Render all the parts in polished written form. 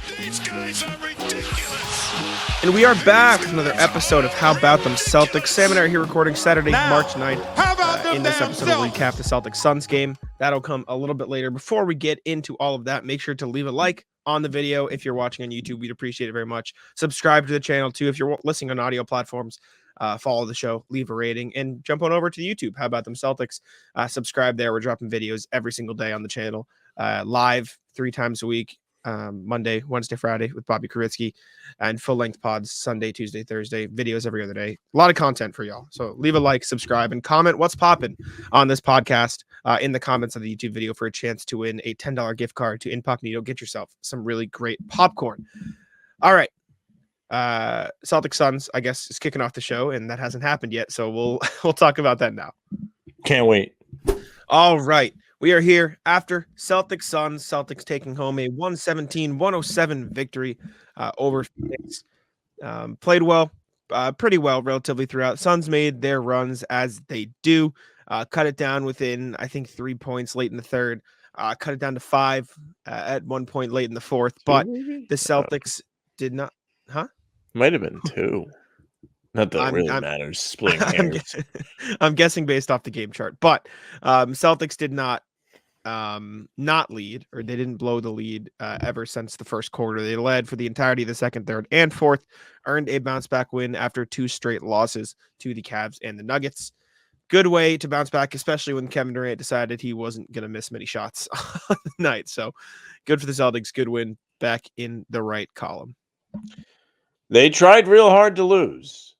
These guys are ridiculous. And we are back with another episode of How About Them Celtics. Sam and I are here recording Saturday, March 9th. How about them in this damn episode, we'll Celtics? recap the Celtics-Suns game. That'll come a little bit later. Before we get into all of that, make sure to leave a like on the video. If you're watching on YouTube, we'd appreciate it very much. Subscribe to the channel, too. If you're listening on audio platforms, follow the show, leave a rating, and jump on over to YouTube. How About Them Celtics? Subscribe there. We're dropping videos every single day on the channel, live 3 times a week. Monday, Wednesday, Friday with Bobby Koritsky, and full-length pods Sunday, Tuesday, Thursday, videos every other day. A lot of content for y'all. So leave a like, subscribe, and comment what's popping on this podcast in the comments of the YouTube video for a chance to win a $10 gift card to Incognito. Get yourself some really great popcorn. All right. Celtics-Suns, I guess, is kicking off the show, and that hasn't happened yet. So we'll talk about that now. Can't wait. All right. We are here after Celtics-Suns. Celtics taking home a 117-107 victory over Phoenix. Played well, pretty well, relatively throughout. Suns made their runs as they do. Cut it down within, I think, 3 points late in the third. Cut it down to 5 at one point late in the fourth. But the Celtics did not. Huh? Might have been 2. Not that it really matters. Splitting hairs. I'm guessing based off the game chart. But Celtics did not lead, or they didn't blow the lead ever since the first quarter. They led for the entirety of the second, third, and fourth, earned a bounce back win after 2 straight losses to the Cavs and the Nuggets. Good way to bounce back, especially when Kevin Durant decided he wasn't going to miss many shots on the night. So good for the Celtics. Good win, back in the right column. They tried real hard to lose.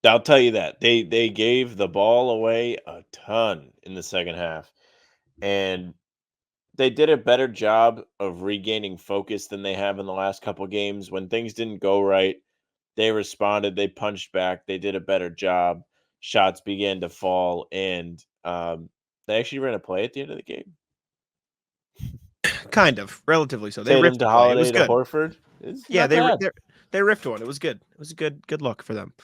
I'll tell you that. They gave the ball away a ton in the second half. And they did a better job of regaining focus than they have in the last couple of games. When things didn't go right, they responded. They punched back. They did a better job. Shots began to fall, and they actually ran a play at the end of the game. Kind of, relatively so. They Tatum ripped to the play. It Holiday was to good. Horford. Yeah, they ripped one. It was good. It was a good look for them.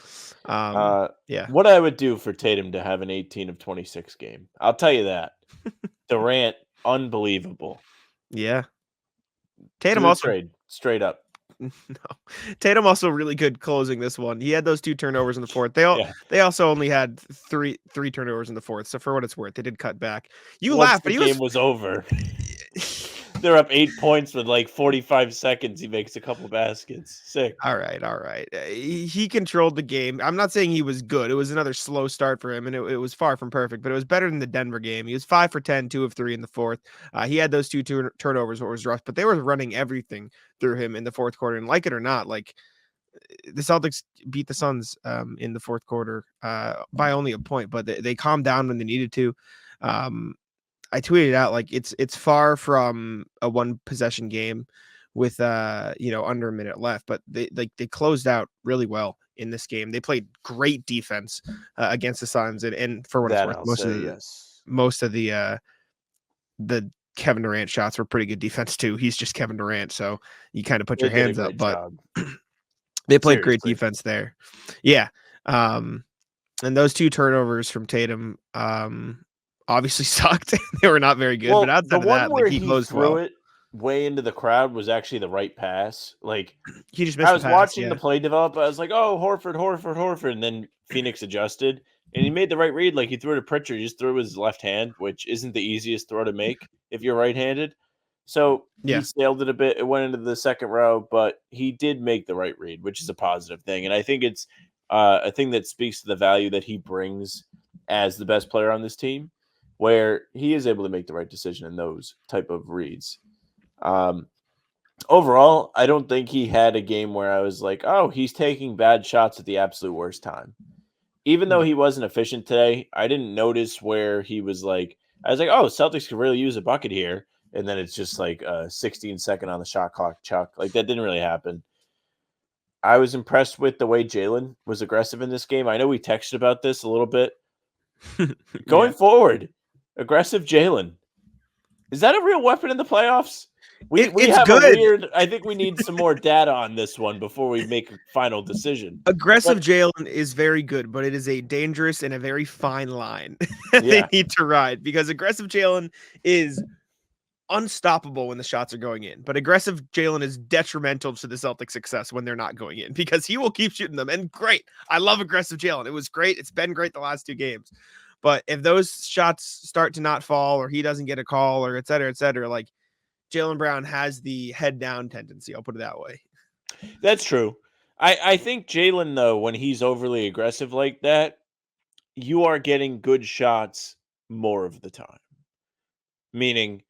Yeah. What I would do for Tatum to have an 18 of 26 game, I'll tell you that. Durant, unbelievable. Yeah. Tatum also straight up. No. Tatum also really good closing this one. He had those 2 turnovers in the fourth. They also only had three turnovers in the fourth. So for what it's worth, they did cut back. Once laugh, the but game was over. They're up 8 points with like 45 seconds. He makes a couple baskets. Sick. All right. He controlled the game. I'm not saying he was good. It was another slow start for him, and it was far from perfect, but it was better than the Denver game. He was 5 for 10, 2 of 3 in the fourth. He had those 2 turnovers, what was rough, but they were running everything through him in the fourth quarter. And like it or not, like the Celtics beat the Suns in the fourth quarter by only a point, but they calmed down when they needed to. I tweeted out like it's far from a 1 possession game with under a minute left, but they closed out really well in this game. They played great defense against the Suns, and for what it's worth, most of the Kevin Durant shots were pretty good defense too. He's just Kevin Durant, so you kind of put your hands up, but they played great defense there. Yeah. And those 2 turnovers from Tatum obviously sucked. They were not very good, but outside of that, like, he closed well. It way into the crowd was actually the right pass. Like, he just missed I was watching the play develop. I was like, oh, Horford. And then Phoenix adjusted, and he made the right read. Like, he threw it to Pritchard. He just threw his left hand, which isn't the easiest throw to make if you're right-handed. So he sailed it a bit. It went into the second row, but he did make the right read, which is a positive thing. And I think it's a thing that speaks to the value that he brings as the best player on this team, where he is able to make the right decision in those type of reads. Overall, I don't think he had a game where I was like, oh, he's taking bad shots at the absolute worst time. Even though he wasn't efficient today, I didn't notice where he was like, I was like, oh, Celtics could really use a bucket here. And then it's just like a 16-second on the shot clock chuck. Like, that didn't really happen. I was impressed with the way Jaylen was aggressive in this game. I know we texted about this a little bit. Going forward, aggressive Jaylen. Is that a real weapon in the playoffs? We have good. A weird. I think we need some more data on this one before we make a final decision. Aggressive Jaylen is very good, but it is a dangerous and a very fine line that they need to ride, because aggressive Jaylen is unstoppable when the shots are going in, but aggressive Jaylen is detrimental to the Celtics' success when they're not going in because he will keep shooting them. And great. I love aggressive Jaylen. It was great. It's been great the last 2 games. But if those shots start to not fall or he doesn't get a call or et cetera, like Jaylen Brown has the head down tendency. I'll put it that way. That's true. I think Jaylen, though, when he's overly aggressive like that, you are getting good shots more of the time. Meaning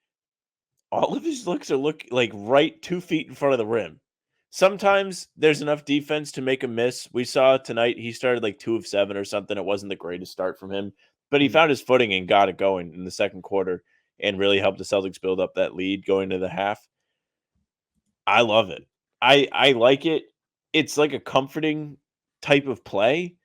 all of his looks are like right 2 feet in front of the rim. Sometimes there's enough defense to make a miss. We saw tonight he started like 2 of 7 or something. It wasn't the greatest start from him, but he found his footing and got it going in the second quarter and really helped the Celtics build up that lead going into the half. I love it. I like it. It's like a comforting type of play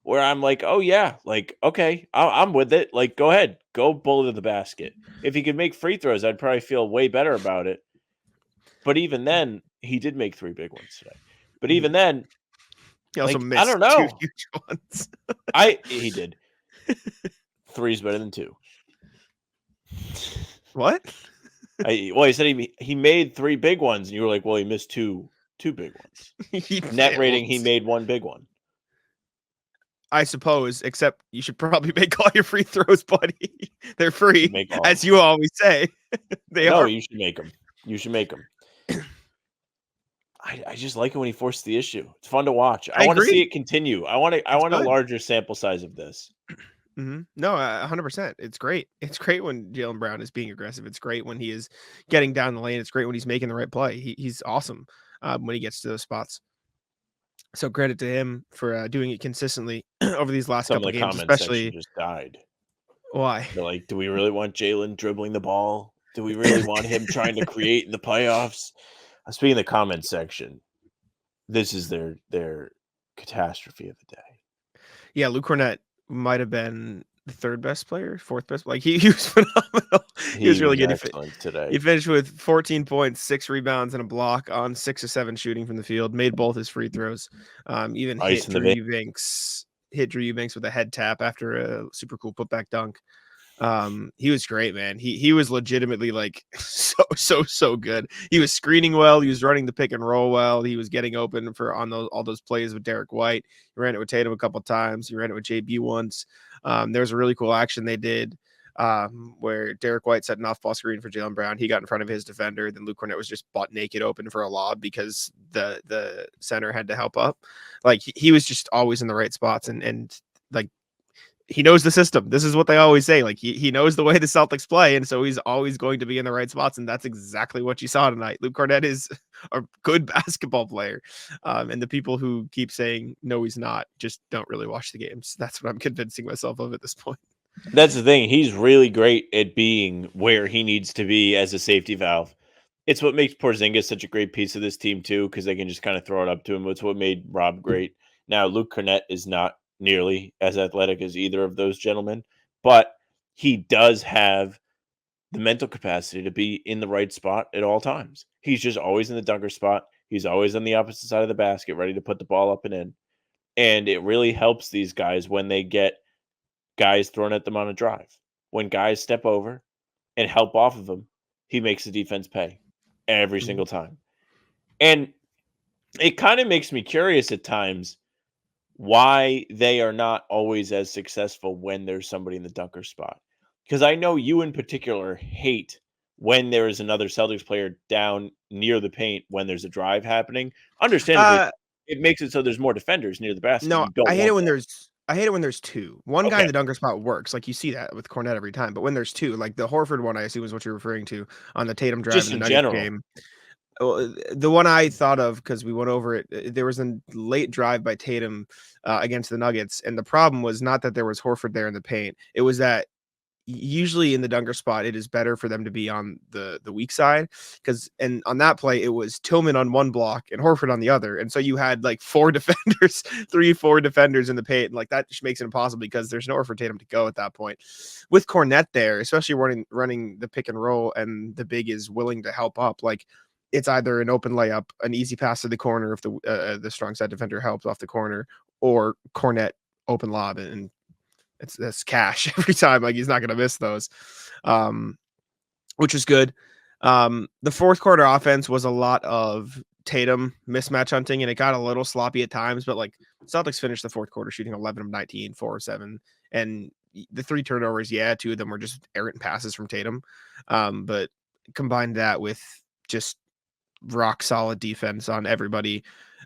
where I'm like, oh yeah, like okay, I'm with it. Like go ahead, go bully the basket. If he could make free throws, I'd probably feel way better about it. But even then, he did make 3 big ones today. But even then, He also like, missed I don't 2 know. huge ones. He did. 3's better than 2. What? He said he made 3 big ones, and you were like, well, he missed two big ones. Net rating, he made 1 big one. I suppose, except you should probably make all your free throws, buddy. They're free, as you always say. You should make them. You should make them. I just like it when he forced the issue. It's fun to watch. I want to see it continue. I want a larger sample size of this. Mm-hmm. No, 100%. It's great. It's great when Jaylen Brown is being aggressive. It's great when he is getting down the lane. It's great when he's making the right play. He's awesome when he gets to those spots. So credit to him for doing it consistently over these last couple of the games, comments especially. Just died. Why? They're like, do we really want Jaylen dribbling the ball? Do we really want him trying to create in the playoffs? Speaking of the comment section, this is their catastrophe of the day. Yeah, Luke Kornet might have been the 3rd best player, 4th best. Like he was phenomenal. He was really good. Excellent today. He finished with 14 points, 6 rebounds, and a block on 6 of 7 shooting from the field. Made both his free throws. Even hit Drew Eubanks with a head tap after a super cool putback dunk. He was great, man. He was legitimately like so good. He was screening well. He was running the pick and roll well. He was getting open for all those plays with Derek White. He ran it with Tatum a couple of times. He ran it with JB once. There was a really cool action they did where Derek White set an off-ball screen for Jaylen Brown. He got in front of his defender. Then Luke Kornet was just butt naked open for a lob because the center had to help up. Like he was just always in the right spots and like he knows the system. This is what they always say. Like he knows the way the Celtics play. And so he's always going to be in the right spots. And that's exactly what you saw tonight. Luke Kornet is a good basketball player. And the people who keep saying, no, he's not, just don't really watch the games. That's what I'm convincing myself of at this point. That's the thing. He's really great at being where he needs to be as a safety valve. It's what makes Porzingis such a great piece of this team too, because they can just kind of throw it up to him. It's what made Rob great. Now, Luke Kornet is not nearly as athletic as either of those gentlemen, but he does have the mental capacity to be in the right spot at all times. He's just always in the dunker spot. He's always on the opposite side of the basket, ready to put the ball up and in. And it really helps these guys when they get guys thrown at them on a drive. When guys step over and help off of him, he makes the defense pay every single time. And it kind of makes me curious at times why they are not always as successful when there's somebody in the dunker spot. Because I know you in particular hate when there is another Celtics player down near the paint when there's a drive happening. Understandably, it makes it so there's more defenders near the basket. No, I hate it when there's 2. One guy in the dunker spot works. Like you see that with Kornet every time. But when there's 2, like the Horford one, I assume is what you're referring to on the Tatum drive in the Nuggets game. The one I thought of, because we went over it, there was a late drive by Tatum against the Nuggets, and the problem was not that there was Horford there in the paint. It was that usually in the dunker spot, it is better for them to be on the weak side, and on that play, it was Tillman on one block and Horford on the other, and so you had like 4 defenders, 3-4 defenders in the paint, and like that just makes it impossible because there's nowhere for Tatum to go at that point. With Kornet there, especially running the pick and roll, and the big is willing to help up, like it's either an open layup, an easy pass to the corner if the strong side defender helps off the corner, or Kornet open lob, and that's cash every time. Like he's not going to miss those, which is good. The fourth quarter offense was a lot of Tatum mismatch hunting, and it got a little sloppy at times, but like Celtics finished the fourth quarter shooting 11 of 19, 4 of 7. And the 3 turnovers, yeah, 2 of them were just errant passes from Tatum. But combined that with just rock solid defense on everybody,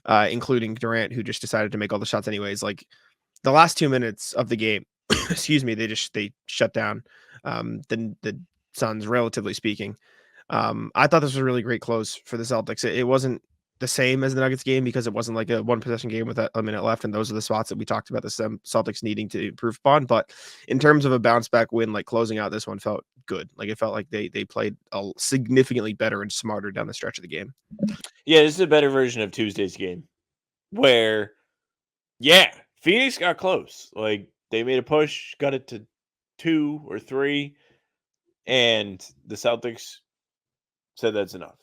including Durant, who just decided to make all the shots anyways. Like the last 2 minutes of the game, excuse me, they shut down the Suns, relatively speaking. I thought this was a really great close for the Celtics. It wasn't the same as the Nuggets game because it wasn't like a one possession game with a minute left, and those are the spots that we talked about the Celtics needing to improve upon. But in terms of a bounce back win, like closing out this one felt good. Like it felt like they played a significantly better and smarter down the stretch of the game. Yeah, this is a better version of Tuesday's game where, yeah, Phoenix got close. Like they made a push, got it to 2 or 3, and the Celtics said that's enough.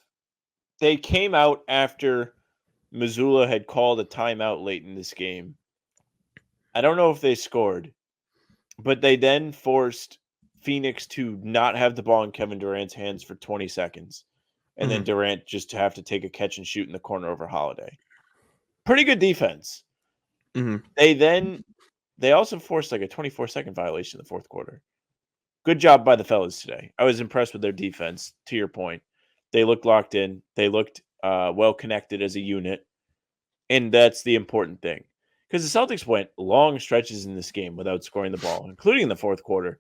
They came out after Missoula had called a timeout late in this game. I don't know if they scored, but they then forced Phoenix to not have the ball in Kevin Durant's hands for 20 seconds. And then Durant just to have to take a catch and shoot in the corner over Holiday. Pretty good defense. They also forced like a 24-second violation in the fourth quarter. Good job by the fellas today. I was impressed with their defense, to your point. They looked locked in. They looked well connected as a unit. And that's the important thing. Because the Celtics went long stretches in this game without scoring the ball, including the fourth quarter.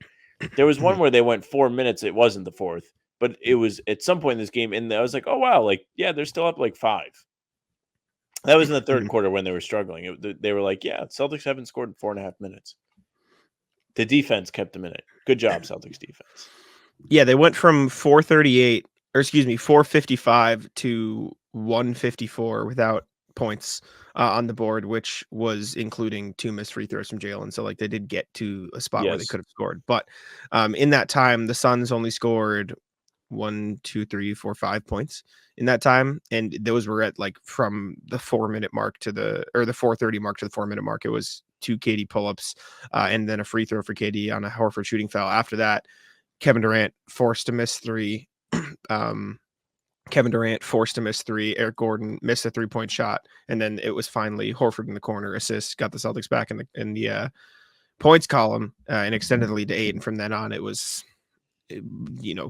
There was one where they went 4 minutes. It wasn't the fourth, but it was at some point in this game. And I was like, oh, wow. Like, yeah, they're still up like 5. That was in the third quarter when they were struggling. They were like, yeah, Celtics haven't scored in 4.5 minutes. The defense kept them in it. Good job, Celtics defense. Yeah, they went from 455 to 154 without points on the board, which was including 2 missed free throws from Jaylen. So like they did get to a spot where they could have scored. But in that time, the Suns only scored 1, 2, 3, 4, 5 points in that time. And those were at like from the 4-minute mark to the 4:30 mark to the 4-minute mark. It was 2 KD pull-ups and then a free throw for KD on a Horford shooting foul. After that, Kevin Durant forced to miss 3. Kevin Durant forced to miss 3. Eric Gordon missed a 3-point shot, and then it was finally Horford in the corner assist, got the Celtics back in the points column, and extended the lead to 8. And from then on, it was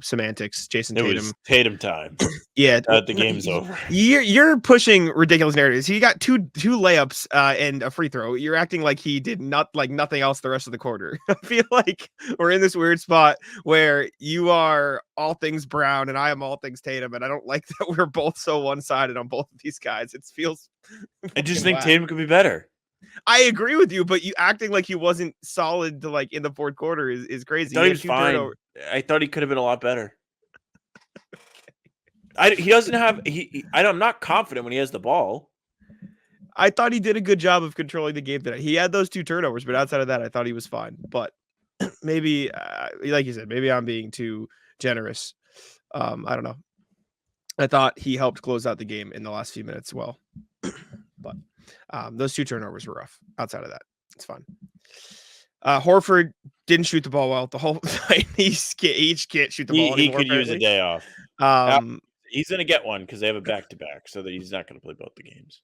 semantics. Jayson Tatum. It was Tatum time. Yeah, the game's over. You're pushing ridiculous narratives. He got two layups and a free throw. You're acting like he did nothing else the rest of the quarter. I feel like we're in this weird spot where you are all things Brown and I am all things Tatum, and I don't like that we're both so one-sided on both of these guys. It feels. I just think Tatum could be better. I agree with you, but you acting like he wasn't solid to like in the fourth quarter is crazy. I thought he was fine. I thought he could have been a lot better. He doesn't have I'm not confident when he has the ball. I thought he did a good job of controlling the game today. He had those 2 turnovers, but outside of that, I thought he was fine. But maybe, like you said, maybe I'm being too generous. I don't know. I thought he helped close out the game in the last few minutes well. But those 2 turnovers were rough. Outside of that, it's fine. Horford didn't shoot the ball well the whole time. He can't shoot the ball anymore. He could apparently. Use a day off. He's going to get one because they have a back-to-back, so that he's not going to play both the games.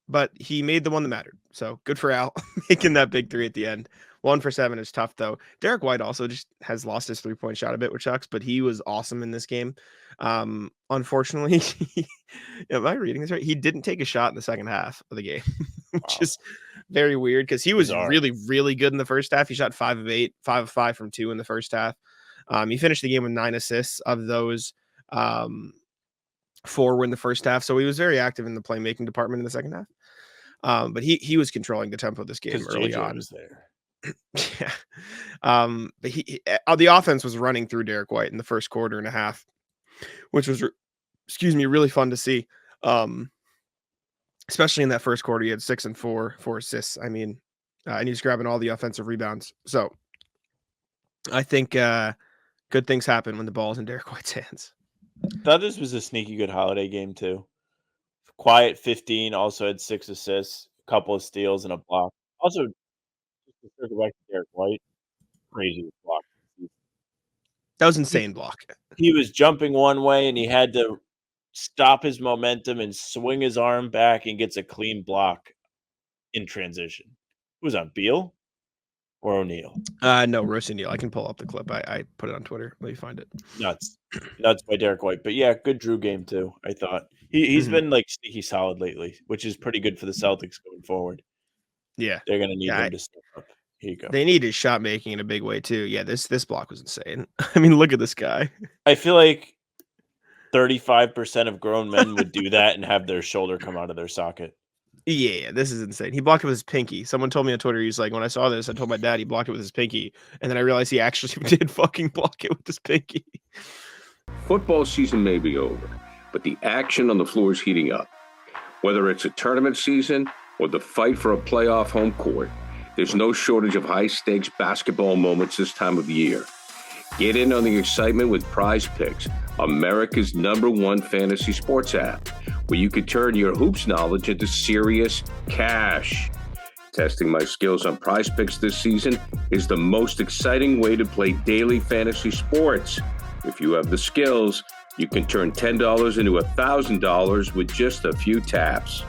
But he made the one that mattered. So good for Al making that big 3 at the end. 1 for 7 is tough, though. Derek White also just has lost his 3-point shot a bit, which sucks, but he was awesome in this game. Unfortunately, am I reading this right? He didn't take a shot in the second half of the game, which is very weird because he was really, really good in the first half. He shot 5 of 8, 5 of 5 from 2 in the first half. He finished the game with 9 assists. Of those, 4 were in the first half. So he was very active in the playmaking department in the second half. But he was controlling the tempo of this game early on. Was there. Yeah. But the offense was running through Derek White in the first quarter and a half, which was, really fun to see. Especially in that first quarter, he had 6 and 4 assists. I mean, and he's grabbing all the offensive rebounds. So I think good things happen when the ball's in Derek White's hands. I thought this was a sneaky good Holiday game too. Quiet 15, also had 6 assists, a couple of steals, and a block. Also, just to circle back to Derek White, crazy block. That was insane block. He was jumping one way, and he had to stop his momentum and swing his arm back and gets a clean block in transition. Who was on, Beal or O'Neal? No, Royce O'Neal. I can pull up the clip. I put it on Twitter. Let me find it. Nuts by Derek White. But yeah, good Drew game too, I thought. He's been like sneaky solid lately, which is pretty good for the Celtics going forward. Yeah. They're gonna need him to step up. Here you go. They need his shot making in a big way too. Yeah, this block was insane. I mean, look at this guy. I feel like 35% of grown men would do that and have their shoulder come out of their socket. Yeah, this is insane. He blocked it with his pinky. Someone told me on Twitter, he's like, when I saw this, I told my dad he blocked it with his pinky. And then I realized he actually did fucking block it with his pinky. Football season may be over, but the action on the floor is heating up. Whether it's a tournament season or the fight for a playoff home court, there's no shortage of high-stakes basketball moments this time of year. Get in on the excitement with Prize Picks, America's #1 fantasy sports app, where you can turn your hoops knowledge into serious cash. Testing my skills on Prize Picks this season is the most exciting way to play daily fantasy sports. If you have the skills, you can turn $10 into $1,000 with just a few taps.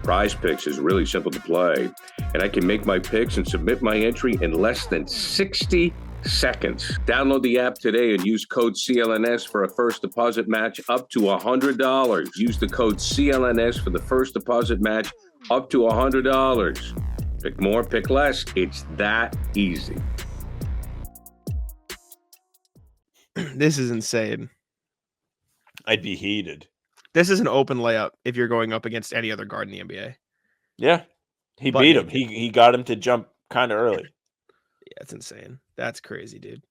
Prize Picks is really simple to play, and I can make my picks and submit my entry in less than 60 seconds. Download the app today and use code CLNS for a first deposit match up to $100. Use the code CLNS for the first deposit match up to $100. Pick more, pick less. It's that easy. This is insane. I'd be heated. This is an open layup if you're going up against any other guard in the NBA. Yeah. He beat him. He got him to jump kind of early. Yeah, it's insane. That's crazy, dude.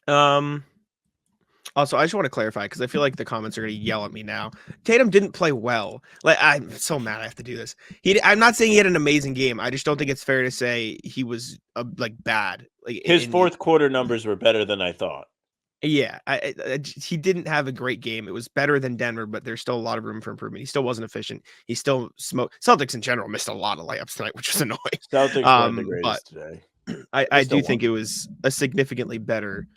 Also, I just want to clarify because I feel like the comments are going to yell at me now. Tatum didn't play well. Like, I'm so mad I have to do this. I'm not saying he had an amazing game. I just don't think it's fair to say he was like bad. Like his fourth quarter numbers were better than I thought. Yeah, he didn't have a great game. It was better than Denver, but there's still a lot of room for improvement. He still wasn't efficient. He still smoked. Celtics in general missed a lot of layups tonight, which was annoying. Celtics weren't the greatest today. I do think it was a significantly better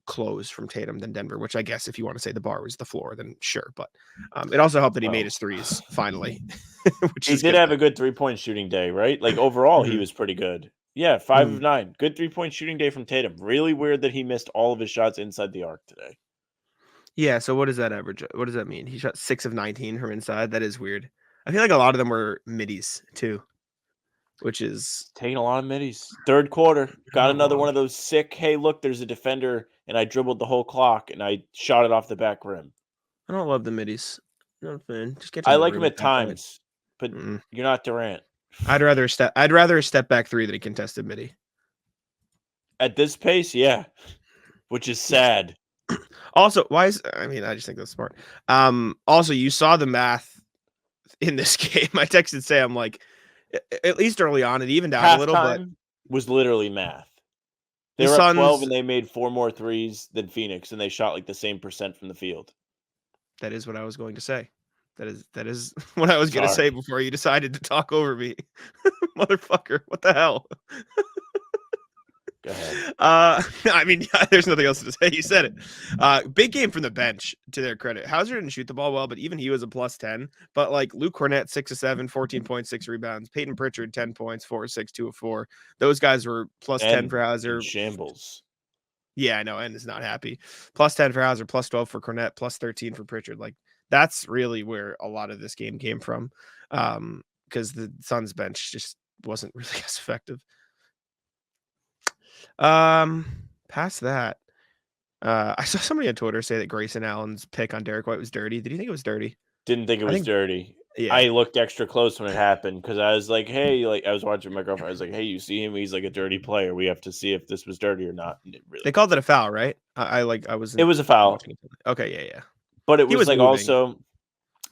close from Tatum than Denver, which I guess if you want to say the bar was the floor, then sure. But it also helped that he made his threes finally. He did have a good 3-point shooting day, right? Like overall, he was pretty good. Yeah, 5 of 9. Good 3-point shooting day from Tatum. Really weird that he missed all of his shots inside the arc today. Yeah, so what does that average? What does that mean? He shot 6 of 19 from inside. That is weird. I feel like a lot of them were middies too, which is taking a lot of middies. Third quarter, got another one of those sick, hey, look, there's a defender, and I dribbled the whole clock, and I shot it off the back rim. I don't love the middies. Not a fan. Just get. I like him at times, but you're not Durant. I'd rather a step back three than a contested midi. At this pace, yeah, which is sad. Also, I just think that's smart. Also, you saw the math in this game. I texted Sam like, at least early on, it evened out a little, but was literally math. They were up 12 and they made 4 more threes than Phoenix, and they shot like the same percent from the field. That is what I was going to say. That is what I was going to say before you decided to talk over me. Motherfucker, what the hell? Go ahead. I mean, there's nothing else to say. You said it. Big game from the bench, to their credit. Hauser didn't shoot the ball well, but even he was a plus 10. But like Luke Kornet, 6 of 7, 14.6 rebounds. Peyton Pritchard, 10 points, 4 of 6, 2 of 4. Those guys were plus 10 for Hauser. Shambles. Yeah, I know, and is not happy. Plus 10 for Hauser, plus 12 for Kornet, plus 13 for Pritchard. Like, that's really where a lot of this game came from, because the Suns bench just wasn't really as effective. Past that, I saw somebody on Twitter say that Grayson Allen's pick on Derek White was dirty. Did you think it was dirty? Didn't think it was dirty. Yeah. I looked extra close when it happened because I was like, hey, like I was watching my girlfriend. I was like, hey, you see him? He's like a dirty player. We have to see if this was dirty or not. They called it a foul, right? I was. It was a foul. Okay, yeah. But it was like moving. Also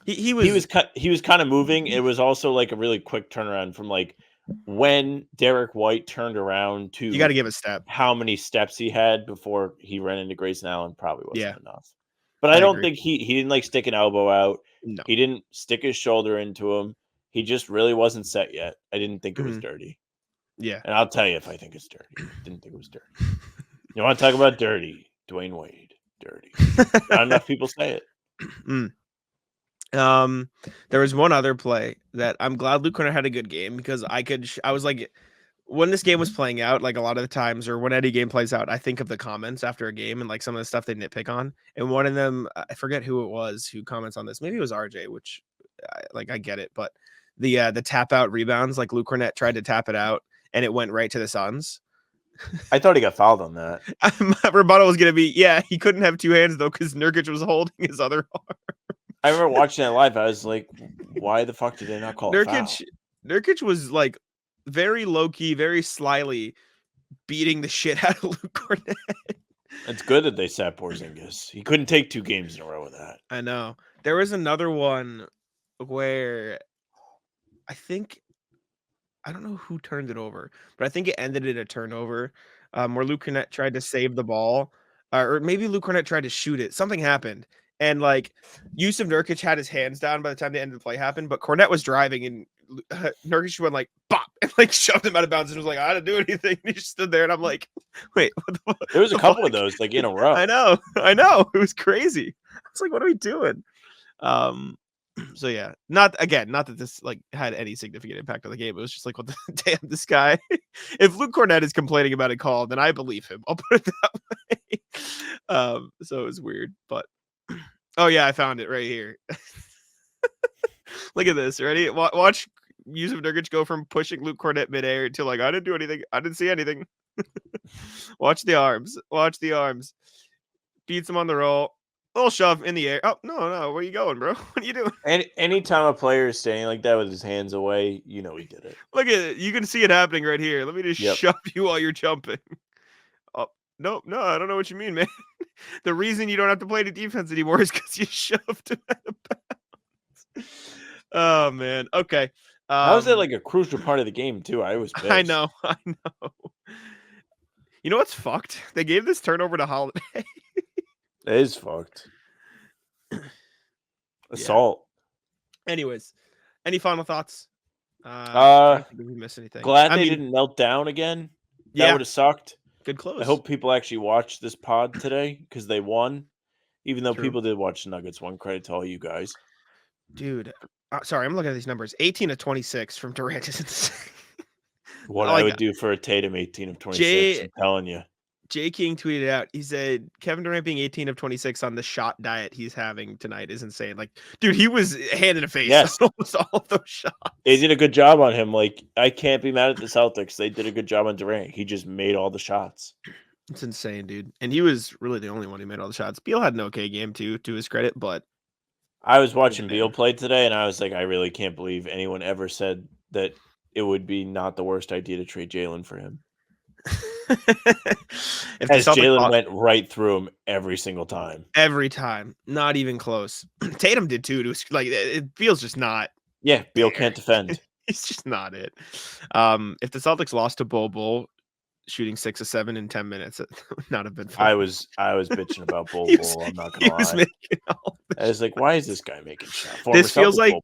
he was kind of moving. It was also like a really quick turnaround from like when Derek White turned around to you got to give a step. How many steps he had before he ran into Grayson Allen probably wasn't enough. But I don't think he didn't like stick an elbow out. No. He didn't stick his shoulder into him. He just really wasn't set yet. I didn't think it was dirty. Yeah. And I'll tell you if I think it's dirty. Didn't think it was dirty. You want to talk about dirty? Dwayne Wade, dirty. Not enough people say it. There was one other play that I'm glad Luke Kornet had a good game because I was like, when this game was playing out, like a lot of the times, or when any game plays out, I think of the comments after a game and like some of the stuff they nitpick on. And one of them, I forget who it was who comments on this. Maybe it was RJ, which I get it, but the tap out rebounds, like Luke Kornet tried to tap it out and it went right to the Suns. I thought he got fouled on that. My rebuttal was gonna be, yeah, he couldn't have two hands though because Nurkic was holding his other arm. I remember watching that live. I was like, why the fuck did they not call a foul? Nurkic was like very low-key, very slyly beating the shit out of Luke Kornet. It's good that they sat Porzingis. He couldn't take 2 games in a row with that. I know. There was another one where I don't know who turned it over, but I think it ended in a turnover where Luke Kornet tried to save the ball, or maybe Luke Kornet tried to shoot it. Something happened. And like Yusuf Nurkic had his hands down by the time the end of the play happened, but Kornet was driving and Nurkic went like bop and like shoved him out of bounds and was like, I didn't do anything. And he just stood there and I'm like, wait, what the fuck? There was a couple of those like in a row. I know. It was crazy. I was like, what are we doing? So yeah, not that this like had any significant impact on the game. It was just like, what the damn, this guy. If Luke Kornet is complaining about a call, then I believe him. I'll put it that way. So it was weird, but oh yeah, I found it right here. Look at this. Ready? Watch Yusuf Nurkic go from pushing Luke Kornet midair to like, I didn't do anything. I didn't see anything. Watch the arms. Beats him on the roll. Little shove in the air. Oh, no. Where are you going, bro? What are you doing? Anytime a player is standing like that with his hands away, you know he did it. Look at it. You can see it happening right here. Let me just shove you while you're jumping. Oh, no, I don't know what you mean, man. The reason you don't have to play the defense anymore is because you shoved him out of bounds. Oh, man. Okay. How was that like a crucial part of the game, too? I was pissed. I know. You know what's fucked? They gave this turnover to Holiday. It is fucked. Assault. Yeah. Anyways, any final thoughts? I don't think we missed anything. Glad they didn't melt down again. That would have sucked. Good close. I hope people actually watched this pod today because they won. Even though people did watch the Nuggets. One credit to all you guys. Dude, sorry, I'm looking at these numbers. 18 of 26 from Durant is insane. What I would do for a Tatum 18 of 26, I'm telling you. Jay King tweeted out, he said, Kevin Durant being 18 of 26 on the shot diet he's having tonight is insane. Like, dude, he was hand in the face on almost all of those shots. They did a good job on him. Like, I can't be mad at the Celtics. They did a good job on Durant. He just made all the shots. It's insane, dude. And he was really the only one who made all the shots. Beal had an okay game, too, to his credit, but... I was watching Beal play today, and I was like, I really can't believe anyone ever said that it would be not the worst idea to trade Jalen for him. As Jalen went right through him every single time. Every time. Not even close. Tatum did too. It was like, it feels just not. Yeah, Beal can't defend. He's just not it. If the Celtics lost to Bol shooting 6 of 7 in 10 minutes, it would not have been fun. I was bitching about Bol. I'm not gonna lie. I was like, why is this guy making shots? This feels like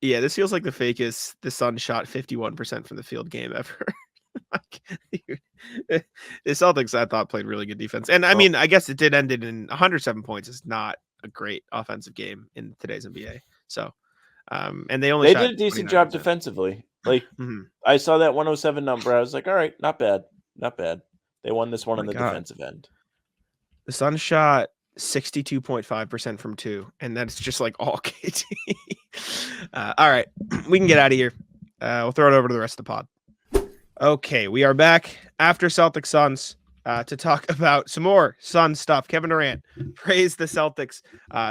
this feels like the fakest the Suns shot 51% from the field game ever. The Celtics, I thought, played really good defense, and I mean, I guess it did end in 107 points. Is not a great offensive game in today's NBA. So, and they did a decent job defensively. Like I saw that 107 number, I was like, all right, not bad. They won this one on the defensive end. The Suns shot 62.5% from 2, and that's just like all KT. All right, we can get out of here. We'll throw it over to the rest of the pod. Okay, we are back after Celtics-Suns to talk about some more Suns stuff. Kevin Durant praised the Celtics.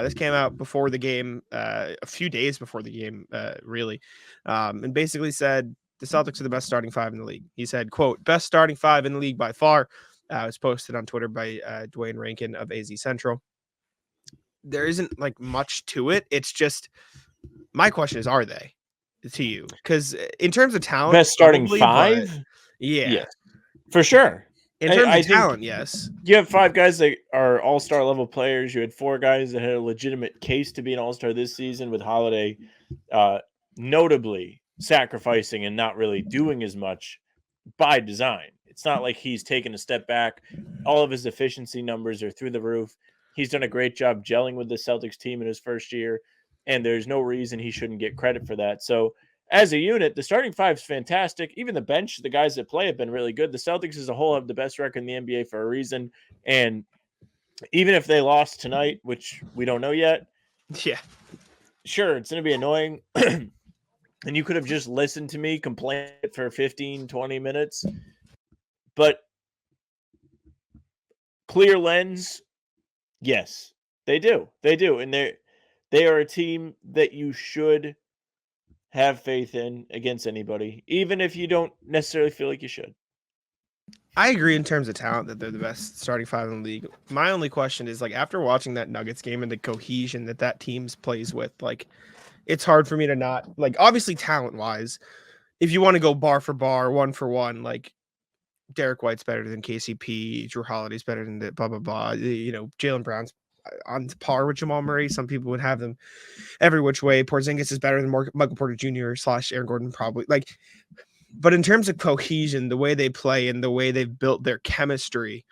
This came out before the game, a few days before the game, really, and basically said the Celtics are the best starting 5 in the league. He said, quote, best starting 5 in the league by far. It was posted on Twitter by Dwayne Rankin of AZ Central. There isn't like much to it. It's just, my question is, are they? To you, because in terms of talent, best starting 5, yeah, for sure. In terms of talent, yes, you have 5 guys that are all-star level players. You had 4 guys that had a legitimate case to be an all-star this season, with Holiday notably sacrificing and not really doing as much by design. It's not like he's taken a step back. All of his efficiency numbers are through the roof. He's done a great job gelling with the Celtics team in his first year, and there's no reason he shouldn't get credit for that. So as a unit, the starting five is fantastic. Even the bench, the guys that play have been really good. The Celtics as a whole have the best record in the NBA for a reason. And even if they lost tonight, which we don't know yet, Yeah. sure, it's going to be annoying. And you could have just listened to me complain for 15, 20 minutes. But clear lens, yes, they do. They do. And they are a team that you should have faith in against anybody, even if you don't necessarily feel like you should. I agree in terms of talent that they're the best starting five in the league. My only question is, like, after watching that Nuggets game and the cohesion that team plays with, like, it's hard for me to not, like, obviously talent wise, if you want to go bar for bar, one for one, like, Derek White's better than KCP, Drew Holiday's better than the blah, blah, blah. You know, Jaylen Brown's on par with Jamal Murray. Some people would have them every which way. Porzingis is better than Michael Porter Jr. / Aaron Gordon, probably. Like, but in terms of cohesion, the way they play and the way they've built their chemistry,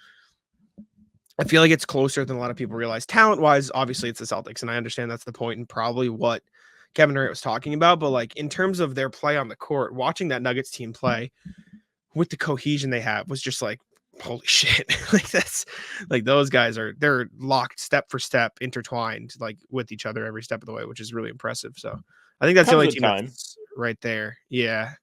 I feel like it's closer than a lot of people realize. Talent-wise, obviously, it's the Celtics, and I understand that's the point and probably what Kevin Durant was talking about. But, like, in terms of their play on the court, watching that Nuggets team play with the cohesion they have was just like, holy shit. Like, that's like, those guys they're locked step for step, intertwined, like, with each other every step of the way, which is really impressive. So I think that's the only team that's right there. Yeah.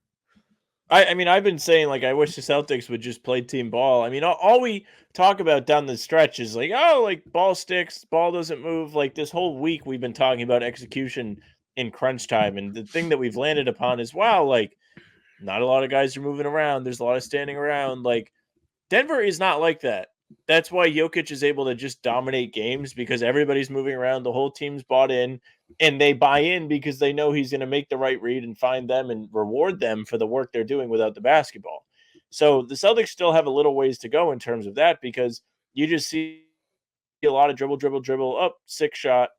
I mean, I've been saying, like, I wish the Celtics would just play team ball. I mean, all we talk about down the stretch is like, oh, like, ball sticks, ball doesn't move. Like, this whole week we've been talking about execution in crunch time. And the thing that we've landed upon is, wow, like, not a lot of guys are moving around. There's a lot of standing around. Like, Denver is not like that. That's why Jokic is able to just dominate games, because everybody's moving around. The whole team's bought in, and they buy in because they know he's going to make the right read and find them and reward them for the work they're doing without the basketball. So the Celtics still have a little ways to go in terms of that, because you just see a lot of dribble, up, 6 shot,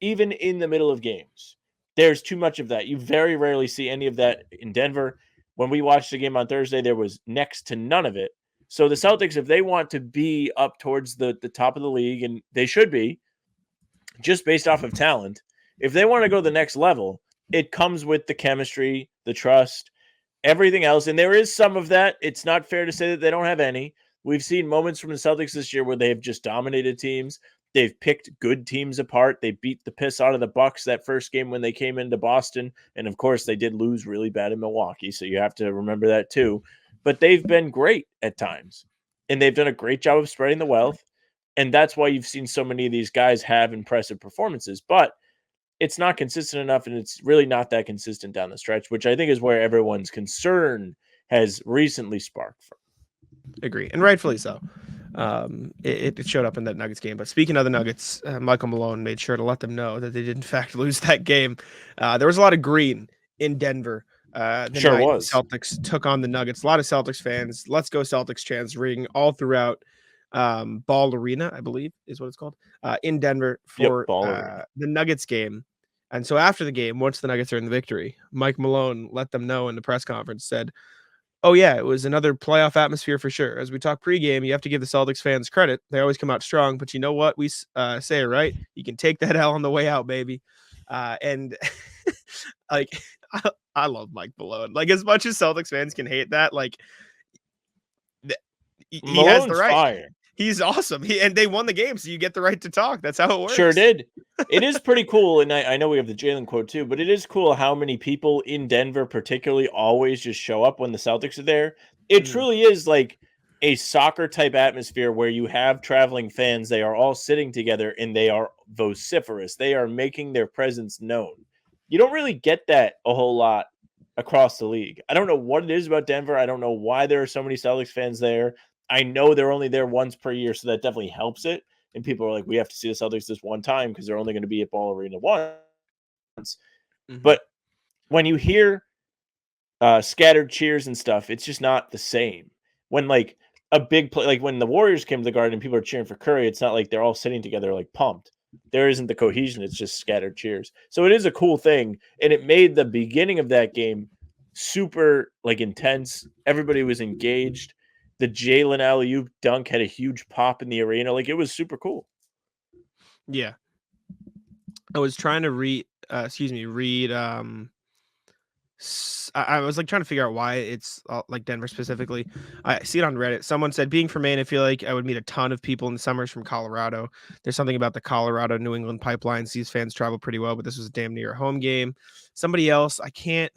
even in the middle of games. There's too much of that. You very rarely see any of that in Denver. When we watched the game on Thursday, there was next to none of it. So the Celtics, if they want to be up towards the top of the league, and they should be, just based off of talent, if they want to go to the next level, it comes with the chemistry, the trust, everything else. And there is some of that. It's not fair to say that they don't have any. We've seen moments from the Celtics this year where they have just dominated teams. They've picked good teams apart. They beat the piss out of the Bucks that first game when they came into Boston. And, of course, they did lose really bad in Milwaukee, so you have to remember that too. But they've been great at times, and they've done a great job of spreading the wealth. And that's why you've seen so many of these guys have impressive performances. But it's not consistent enough, and it's really not that consistent down the stretch, which I think is where everyone's concern has recently sparked from. Agree, and rightfully so. It showed up in that Nuggets game. But speaking of the Nuggets, Michael Malone made sure to let them know that they did in fact lose that game. There was a lot of green in Denver. Sure was. Celtics took on the Nuggets. A lot of Celtics fans, let's go Celtics chants ringing all throughout Ball Arena, I believe is what it's called, in Denver for the Nuggets game. And so after the game, once the Nuggets are in the victory, Mike Malone let them know in the press conference, said, oh, yeah, it was another playoff atmosphere for sure. As we talk pregame, you have to give the Celtics fans credit. They always come out strong, but you know what? We say it right. You can take that L on the way out, baby. And like, I love Mike Malone. Like, as much as Celtics fans can hate that, like, he has the right. Fire. He's awesome. And they won the game, so you get the right to talk. That's how it works. Sure did. It is pretty cool, and I know we have the Jaylen quote too, but it is cool how many people in Denver particularly always just show up when the Celtics are there. It truly is like a soccer-type atmosphere where you have traveling fans. They are all sitting together, and they are vociferous. They are making their presence known. You don't really get that a whole lot across the league. I don't know what it is about Denver. I don't know why there are so many Celtics fans there. I know they're only there once per year, so that definitely helps it. And people are like, we have to see the Celtics this one time because they're only going to be at Ball Arena once. Mm-hmm. But when you hear scattered cheers and stuff, it's just not the same. When like a big play, like when the Warriors came to the Garden and people are cheering for Curry, it's not like they're all sitting together like pumped. There isn't the cohesion. It's just scattered cheers. So it is a cool thing. And it made the beginning of that game super like intense. Everybody was engaged. The Jalen alley-oop dunk had a huge pop in the arena. Like, it was super cool. Yeah. I was trying to read, I was like trying to figure out why it's like Denver specifically. I see it on Reddit. Someone said, being from Maine, I feel like I would meet a ton of people in the summers from Colorado. There's something about the Colorado New England pipelines. These fans travel pretty well, but this was damn near a home game. Somebody else, I can't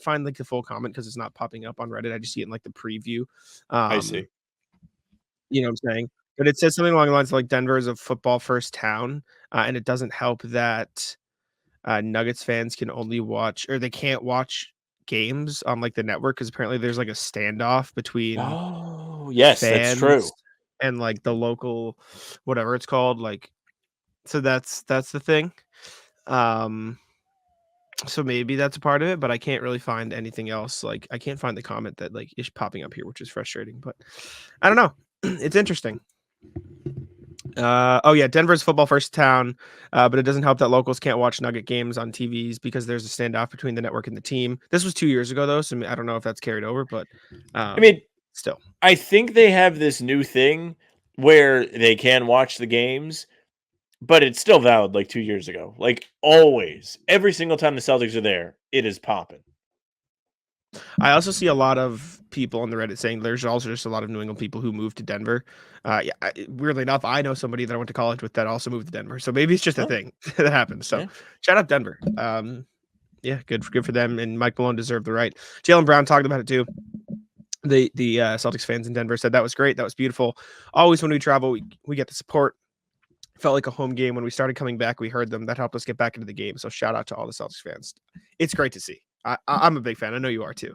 find like the full comment because it's not popping up on Reddit. I just see it in like the preview. I see. You know what I'm saying? But it says something along the lines of like Denver is a football first town, and it doesn't help that Nuggets fans can only watch, or they can't watch games on like the network because apparently there's like a standoff between Oh, yes, that's true. fans and like the local, whatever it's called. Like, so that's the thing. So maybe that's a part of it, but I can't really find anything else. Like, I can't find the comment that like is popping up here, which is frustrating. But I don't know. It's interesting. Oh yeah, Denver's football first town, but it doesn't help that locals can't watch Nugget games on TVs because there's a standoff between the network and the team. This was 2 years ago though, so I don't know if that's carried over, but I mean, still, I think they have this new thing where they can watch the games, but it's still valid like 2 years ago. Like, always, every single time the Celtics are there, it is popping. I also see a lot of people on the Reddit saying there's also just a lot of New England people who moved to Denver. Yeah, weirdly enough, I know somebody that I went to college with that also moved to Denver, so maybe it's just a thing that happens. So Yeah. shout out Denver. Yeah, good for them, and Mike Malone deserved the right. Jaylen Brown talked about it too. The Celtics fans in Denver said that was great, that was beautiful. Always when we travel, we get the support. Felt like a home game when we started coming back. We heard them. That helped us get back into the game. So shout out to all the Celtics fans. It's great to see. I'm a big fan. I know you are too.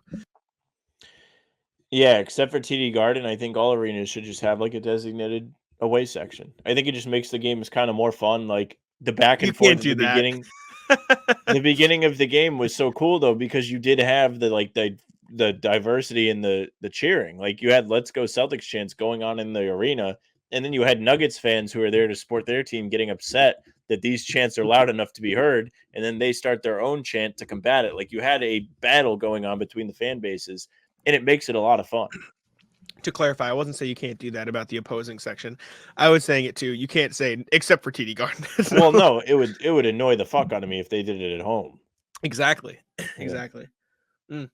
Yeah, except for TD Garden, I think all arenas should just have like a designated away section. I think it just makes the games kind of more fun. Like, the back and You forth can't at do the that. beginning. The beginning of the game was so cool though, because you did have the diversity in the cheering. Like, you had "Let's Go Celtics" chants going on in the arena, and then you had Nuggets fans who are there to support their team getting upset that these chants are loud enough to be heard, and then they start their own chant to combat it. Like, you had a battle going on between the fan bases, and it makes it a lot of fun. To clarify, I wasn't saying you can't do that about the opposing section. I was saying it too. You can't say except for TD Garden. So- Well, no, it would annoy the fuck out of me if they did it at home. Exactly. Exactly. I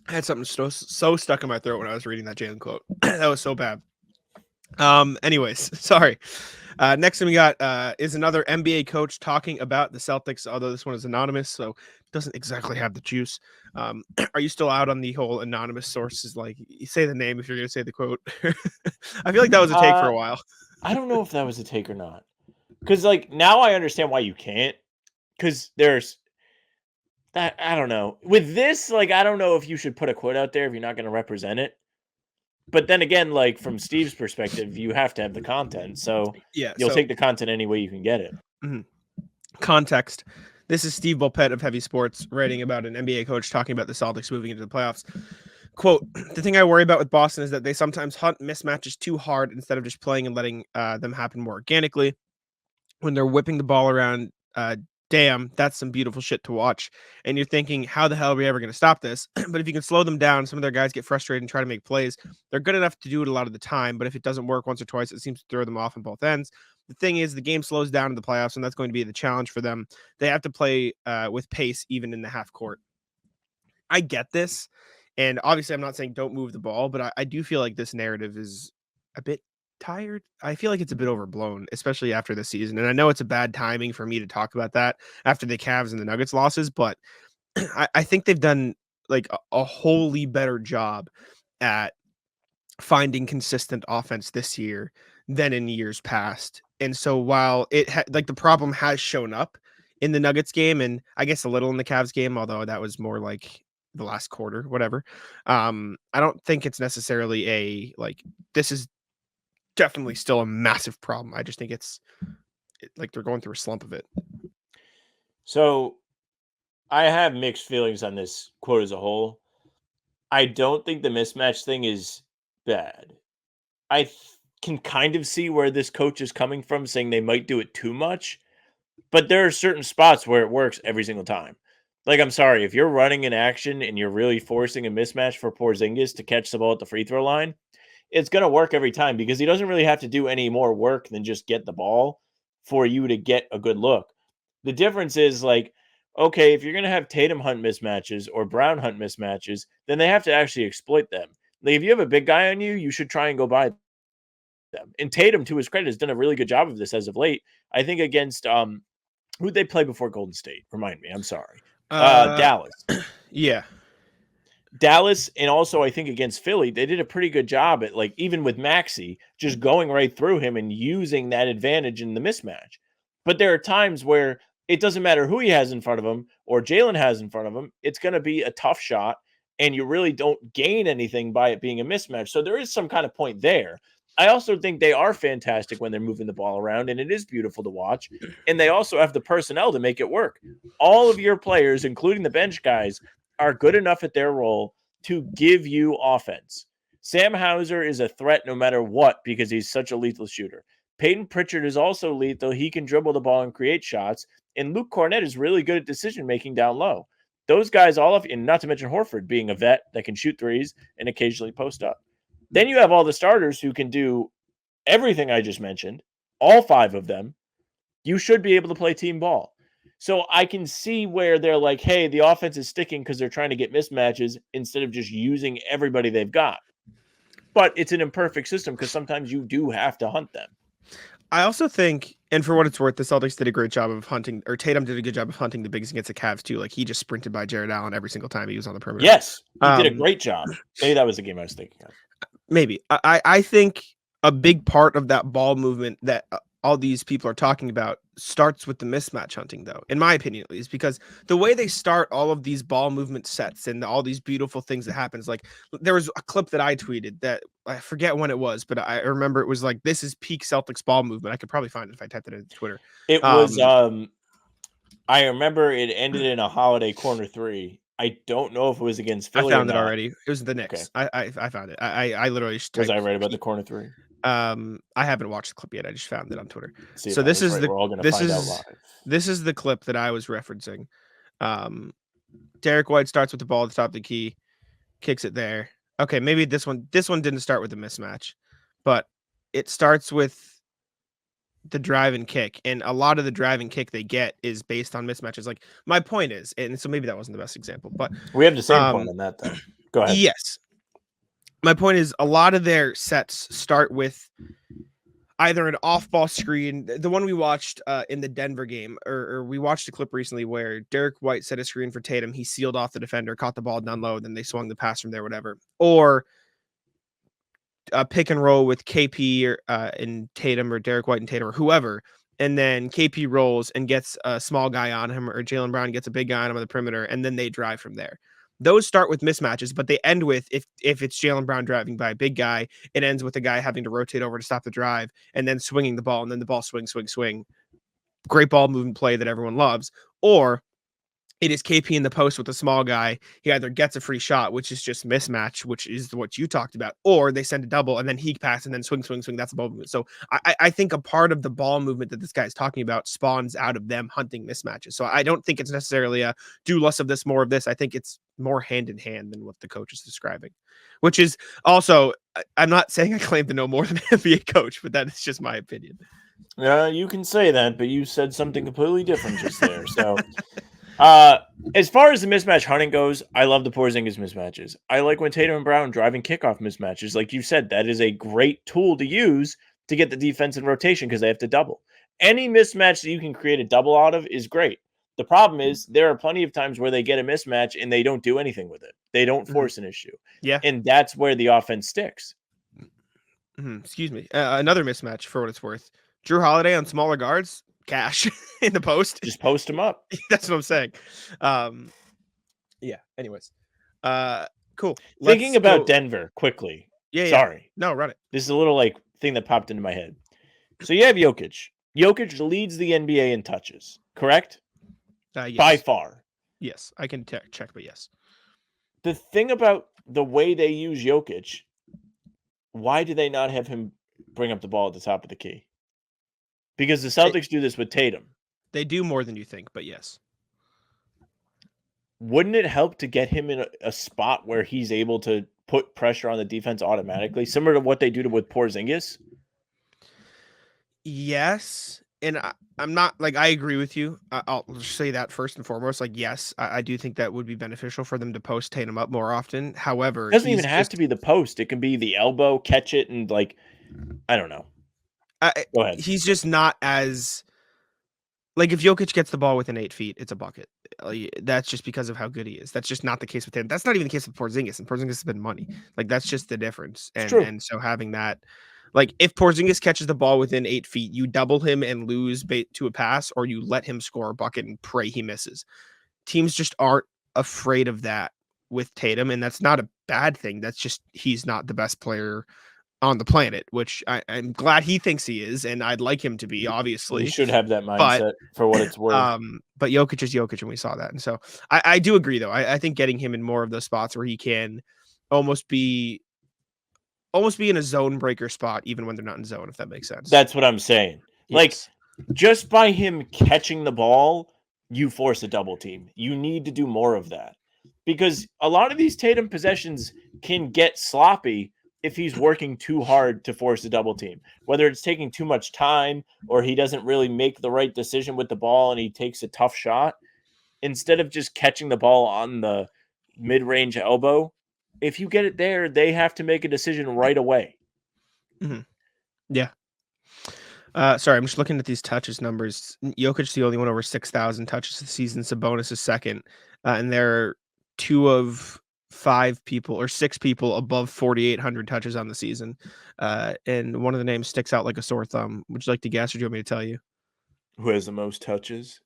had something so stuck in my throat when I was reading that Jalen quote. That was so bad. Anyways, sorry. Next thing we got is another NBA coach talking about the Celtics, although this one is anonymous, so doesn't exactly have the juice. Are you still out on the whole anonymous sources? Like, you say the name if you're going to say the quote. I feel like that was a take for a while. I don't know if that was a take or not. Because, like, now I understand why you can't. Because there's that, I don't know. With this, like, I don't know if you should put a quote out there if you're not going to represent it. But then again, like, from Steve's perspective, you have to have the content. So Yeah, you'll so- take the content any way you can get it. Context. This is Steve Bulpett of Heavy Sports writing about an NBA coach talking about the Celtics moving into the playoffs. Quote, the thing I worry about with Boston is that they sometimes hunt mismatches too hard instead of just playing and letting them happen more organically. When they're whipping the ball around, damn, that's some beautiful shit to watch. And you're thinking, how the hell are we ever going to stop this? But if you can slow them down, some of their guys get frustrated and try to make plays. They're good enough to do it a lot of the time, but if it doesn't work once or twice, it seems to throw them off on both ends. The thing is, the game slows down in the playoffs, and that's going to be the challenge for them. They have to play with pace even in the half court. I get this. And obviously, I'm not saying don't move the ball, but I do feel like this narrative is a bit tired. I feel like it's a bit overblown, especially after this season. And I know it's a bad timing for me to talk about that after the Cavs and the Nuggets losses, but I think they've done like a wholly better job at finding consistent offense this year than in years past. And so while it like the problem has shown up in the Nuggets game, and I guess a little in the Cavs game, although that was more like the last quarter, whatever. I don't think it's necessarily a like this is definitely still a massive problem. I just think it's like they're going through a slump of it. So I have mixed feelings on this quote as a whole. I don't think the mismatch thing is bad. I can kind of see where this coach is coming from, saying they might do it too much, but there are certain spots where it works every single time. Like, I'm sorry, if you're running an action and you're really forcing a mismatch for Porzingis to catch the ball at the free throw line, it's going to work every time because he doesn't really have to do any more work than just get the ball for you to get a good look. The difference is like, okay, if you're going to have Tatum hunt mismatches or Brown hunt mismatches, then they have to actually exploit them. Like, if you have a big guy on you, you should try and go by them. And Tatum, to his credit, has done a really good job of this as of late. I think against who'd they play before Golden State? Remind me. I'm sorry. Dallas. Yeah. Dallas, and also I think against Philly, they did a pretty good job at, like, even with Maxey, just going right through him and using that advantage in the mismatch. But there are times where it doesn't matter who he has in front of him or Jalen has in front of him. It's going to be a tough shot, and you really don't gain anything by it being a mismatch. So there is some kind of point there. I also think they are fantastic when they're moving the ball around, and it is beautiful to watch. And they also have the personnel to make it work. All of your players, including the bench guys, are good enough at their role to give you offense. Sam Hauser is a threat no matter what because he's such a lethal shooter. Peyton Pritchard is also lethal. He can dribble the ball and create shots. And Luke Kornet is really good at decision-making down low. Those guys all of, and not to mention Horford being a vet that can shoot threes and occasionally post up. Then you have all the starters who can do everything I just mentioned, all 5 of them. You should be able to play team ball. So I can see where they're like, hey, the offense is sticking because they're trying to get mismatches instead of just using everybody they've got. But it's an imperfect system because sometimes you do have to hunt them. I also think, and for what it's worth, the Celtics did a great job of hunting, or Tatum did a good job of hunting the bigs against the Cavs too. Like, he just sprinted by Jared Allen every single time he was on the perimeter. Yes, he did a great job. Maybe that was the game I was thinking of. Maybe. I think a big part of that ball movement that all these people are talking about starts with the mismatch hunting, though, in my opinion, at least, because the way they start all of these ball movement sets and all these beautiful things that happens, like there was a clip that I tweeted that I forget when it was, but I remember it was like, this is peak Celtics ball movement. I could probably find it if I typed it into Twitter. It was, I remember it ended in a holiday corner 3. I don't know if it was against Philly. I found it already. It was the Knicks. Okay. I found it. I literally just was I right about the corner 3? I haven't watched the clip yet. I just found it on Twitter. So this is this is the clip that I was referencing. Derek White starts with the ball at the top of the key, kicks it there. Okay, maybe this one didn't start with a mismatch, but it starts with the drive and kick, and a lot of the drive and kick they get is based on mismatches. Like, my point is, and so maybe that wasn't the best example, but we have the same point on that though. Go ahead. Yes. My point is, a lot of their sets start with either an off-ball screen. The one we watched in the Denver game, or we watched a clip recently where Derek White set a screen for Tatum. He sealed off the defender, caught the ball down low, then they swung the pass from there, whatever. Or a pick and roll with KP or and Tatum, or Derek White and Tatum, or whoever, and then KP rolls and gets a small guy on him, or Jaylen Brown gets a big guy on him on the perimeter, and then they drive from there. Those start with mismatches, but they end with, if it's Jaylen Brown driving by a big guy, it ends with a guy having to rotate over to stop the drive and then swinging the ball, and then the ball swing. Great ball movement play that everyone loves. Or it is KP in the post with a small guy. He either gets a free shot, which is just mismatch, which is what you talked about, or they send a double and then he pass and then swing. That's the ball movement. So I think a part of the ball movement that this guy is talking about spawns out of them hunting mismatches. So I don't think it's necessarily a do less of this, more of this. I think it's more hand in hand than what the coach is describing, which is also, I'm not saying I claim to know more than an NBA coach, but that is just my opinion. You can say that, but you said something completely different just there. So as far as the mismatch hunting goes, I love the Porzingis mismatches. I like when Tatum and Brown driving kickoff mismatches. Like you said, that is a great tool to use to get the defense in rotation because they have to double. Any mismatch that you can create a double out of is great. The problem is there are plenty of times where they get a mismatch and they don't do anything with it. They don't force an issue. Yeah. And that's where the offense sticks. Excuse me. Another mismatch for what it's worth. Drew Holiday on smaller guards. Cash in the post. Just post them up. That's what I'm saying. Yeah. Anyways. Cool. Thinking about Denver quickly. Yeah. Sorry. No, run it. This is a little thing that popped into my head. So you have Jokic. Jokic leads the NBA in touches, correct? Yes. By far. Yes. I can check, but yes. The thing about the way they use Jokic, why do they not have him bring up the ball at the top of the key? Because the Celtics do this with Tatum. They do more than you think, but yes. wouldn't it help to get him in a spot where he's able to put pressure on the defense automatically, similar to what they do with Porzingis? Yes, and I'm not like I agree with you. I'll just say that first and foremost. Like, yes, I do think that would be beneficial for them to post Tatum up more often. However, It doesn't he's even have just to be the post. It can be the elbow, catch it, and like, I don't know. Go ahead. he's just not as like if Jokic gets the ball within 8 feet, it's a bucket. That's just because of how good he is. That's just not the case with him. That's not even the case with Porzingis, and Porzingis has been money. Like that's just the difference. It's And true. and so having that, like if Porzingis catches the ball within 8 feet, you double him and lose bait to a pass, or you let him score a bucket and pray he misses. Teams just aren't afraid of that with Tatum, and that's not a bad thing. That's just he's not the best player on the planet, which I'm glad he thinks he is, and I'd like him to be, You obviously. should have that But mindset for what it's worth. But Jokic is Jokic, and we saw that. And so I do agree, though. I think getting him in more of those spots where he can almost be in a zone breaker spot, even when they're not in zone, if that makes sense. That's what I'm saying. Like, Yes. just by him catching the ball, you force a double team. You need to do more of that because a lot of these Tatum possessions can get sloppy if he's working too hard to force a double team, whether it's taking too much time or he doesn't really make the right decision with the ball and he takes a tough shot. Instead of just catching the ball on the mid-range elbow, if you get it there, they have to make a decision right away. Mm-hmm. Yeah. Sorry, I'm just looking at these touches numbers. Jokic's the only one over 6,000 touches this season. Sabonis is second. And there are 2 of 5 people or 6 people above 4,800 touches on the season. And one of the names sticks out like a sore thumb. Would you like to guess or do you want me to tell you? Who has the most touches?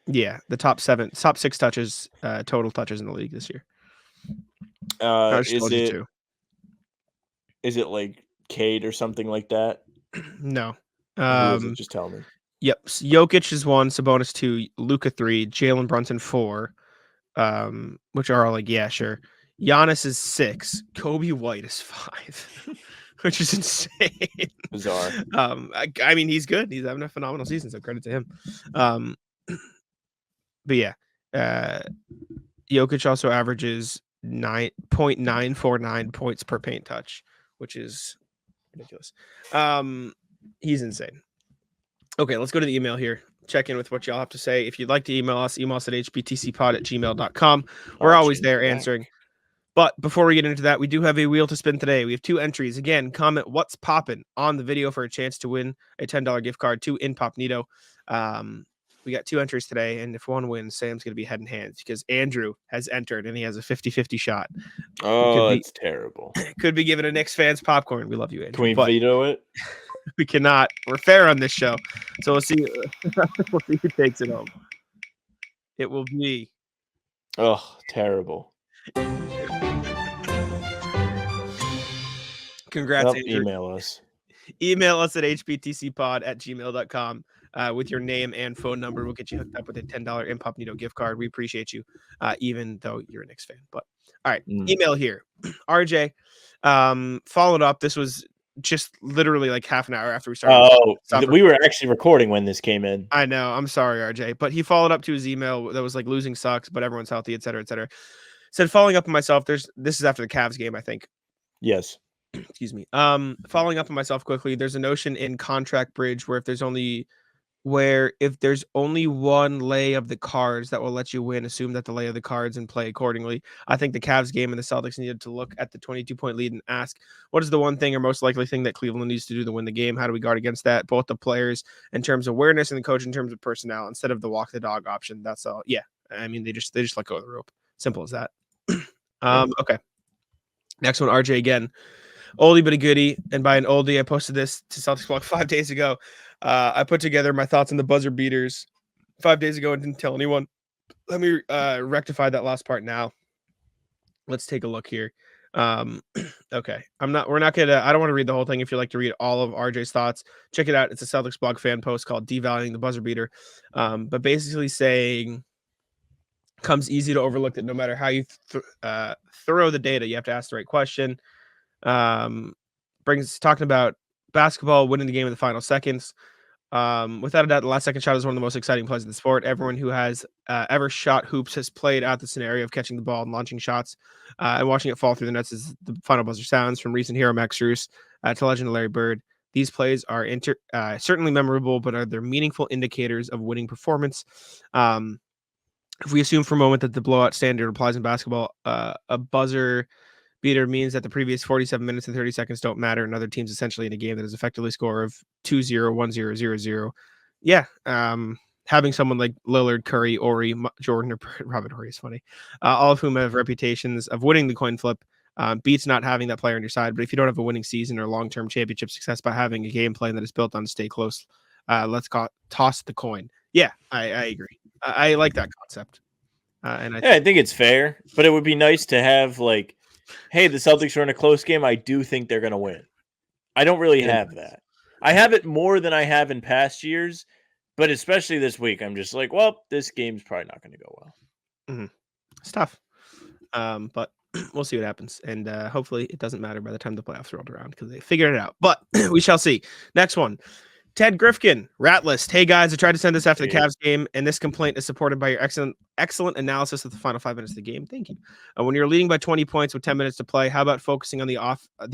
Yeah, the top 6 touches, total touches in the league this year. Is it like Cade or something like that? No. Who is it? Just tell me. Yep. Jokic is 1, Sabonis 2, Luka 3, Jalen Brunson 4, which are all like, yeah, sure. Giannis is 6, Kobe White is 5, which is insane. Bizarre. I mean, he's good. He's having a phenomenal season, so credit to him. But yeah, Jokic also averages 9.949 points per paint touch, which is ridiculous. He's insane. Okay, let's go to the email here. Check in with what y'all have to say. If you'd like to email us at hbtcpod@gmail.com. We're always there answering. But before we get into that, we do have a wheel to spin today. We have 2 entries. Again, comment what's poppin' on the video for a chance to win a $10 gift card to Incognito. We got 2 entries today, and if one wins, Sam's going to be head and hands because Andrew has entered, and he has a 50-50 shot. Oh, that's terrible. Could be giving a Knicks fans popcorn. We love you, Andrew. Can we veto it? We cannot. We're fair on this show. So we'll see. We'll see who takes it home. It will be. Oh, terrible. Congrats, Andrew. Email us. Email us at hbtcpod@gmail.com with your name and phone number. We'll get you hooked up with a $10 Incognito gift card. We appreciate you, even though you're a Knicks fan. But all right, email here. RJ followed up. This was just literally like half an hour after we started. Oh, we were actually recording when this came in. I know. I'm sorry, RJ. But he followed up to his email that was like losing sucks, but everyone's healthy, et cetera, et cetera. Said following up on myself, this is after the Cavs game, I think. Yes. Excuse me. Following up on myself quickly, there's a notion in Contract Bridge where if there's only one lay of the cards that will let you win, assume that the lay of the cards and play accordingly. I think the Cavs game and the Celtics needed to look at the 22-point lead and ask, what is the one thing or most likely thing that Cleveland needs to do to win the game? How do we guard against that? Both the players in terms of awareness and the coach in terms of personnel instead of the walk the dog option. That's all. Yeah. I mean, they just let go of the rope. Simple as that. Okay. Next one, RJ again. Oldie but a goodie. And by an oldie, I posted this to Celtics Blog 5 days ago. I put together my thoughts on the buzzer beaters 5 days ago and didn't tell anyone. Let me rectify that last part now. Let's take a look here. Okay. I don't want to read the whole thing. If you'd like to read all of RJ's thoughts, check it out. It's a Celtics Blog fan post called Devaluing the Buzzer Beater. But basically saying comes easy to overlook that no matter how you throw the data, you have to ask the right question. Talking about basketball, winning the game in the final seconds. Without a doubt, the last second shot is one of the most exciting plays in the sport. Everyone who has ever shot hoops has played out the scenario of catching the ball and launching shots and watching it fall through the nets as the final buzzer sounds, from recent hero Max Strus to legend Larry Bird. These plays are certainly memorable, but are they meaningful indicators of winning performance? If we assume for a moment that the blowout standard applies in basketball, a buzzer beater means that the previous 47 minutes and 30 seconds don't matter, and other teams essentially in a game that is effectively score of 2-0, 1-0, 0-0. Yeah. Having someone like Lillard, Curry, Ori, Jordan, or Robert Horry is funny. All of whom have reputations of winning the coin flip. Beats not having that player on your side. But if you don't have a winning season or long-term championship success by having a game plan that is built on stay close, toss the coin. Yeah, I agree. I like that concept. And I think it's fair, but it would be nice to have like, hey, the Celtics are in a close game. I do think they're going to win. I don't really have that. I have it more than I have in past years, but especially this week, I'm just like, well, this game's probably not going to go well. Mm-hmm. It's tough, but we'll see what happens, and hopefully it doesn't matter by the time the playoffs rolled around because they figured it out. But we shall see. Next one. Ted Grifkin, Rat List. Hey guys, I tried to send this after the Cavs game, and this complaint is supported by your excellent analysis of the final 5 minutes of the game. Thank you. When you're leading by 20 points with 10 minutes to play, how about focusing on the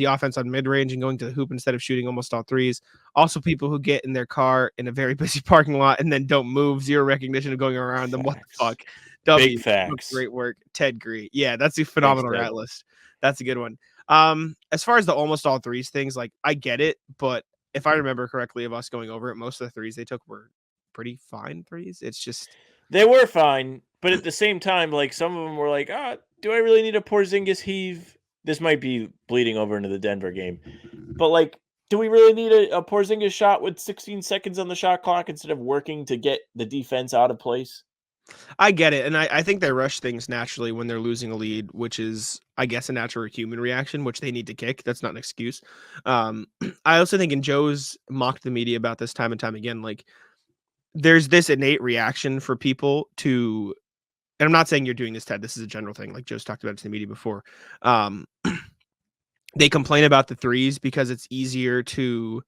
offense on mid-range and going to the hoop instead of shooting almost all threes? Also, people who get in their car in a very busy parking lot and then don't move, zero recognition of going around them. What the fuck? Big facts. Great work, Ted Gree. Yeah, that's a phenomenal Rat List. That's a good one. As far as the almost all threes things, like I get it, but if I remember correctly of us going over it, most of the threes they took were pretty fine threes. It's just they were fine, but at the same time, like some of them were like, do I really need a Porzingis heave? This might be bleeding over into the Denver game, but like, do we really need a Porzingis shot with 16 seconds on the shot clock instead of working to get the defense out of place? I get it, and I think they rush things naturally when they're losing a lead, which is, I guess, a natural human reaction, which they need to kick. That's not an excuse. I also think, and Joe's mocked the media about this time and time again, like, there's this innate reaction for people to, and I'm not saying you're doing this, Ted, this is a general thing, like Joe's talked about it to the media before. They complain about the threes because it's easier to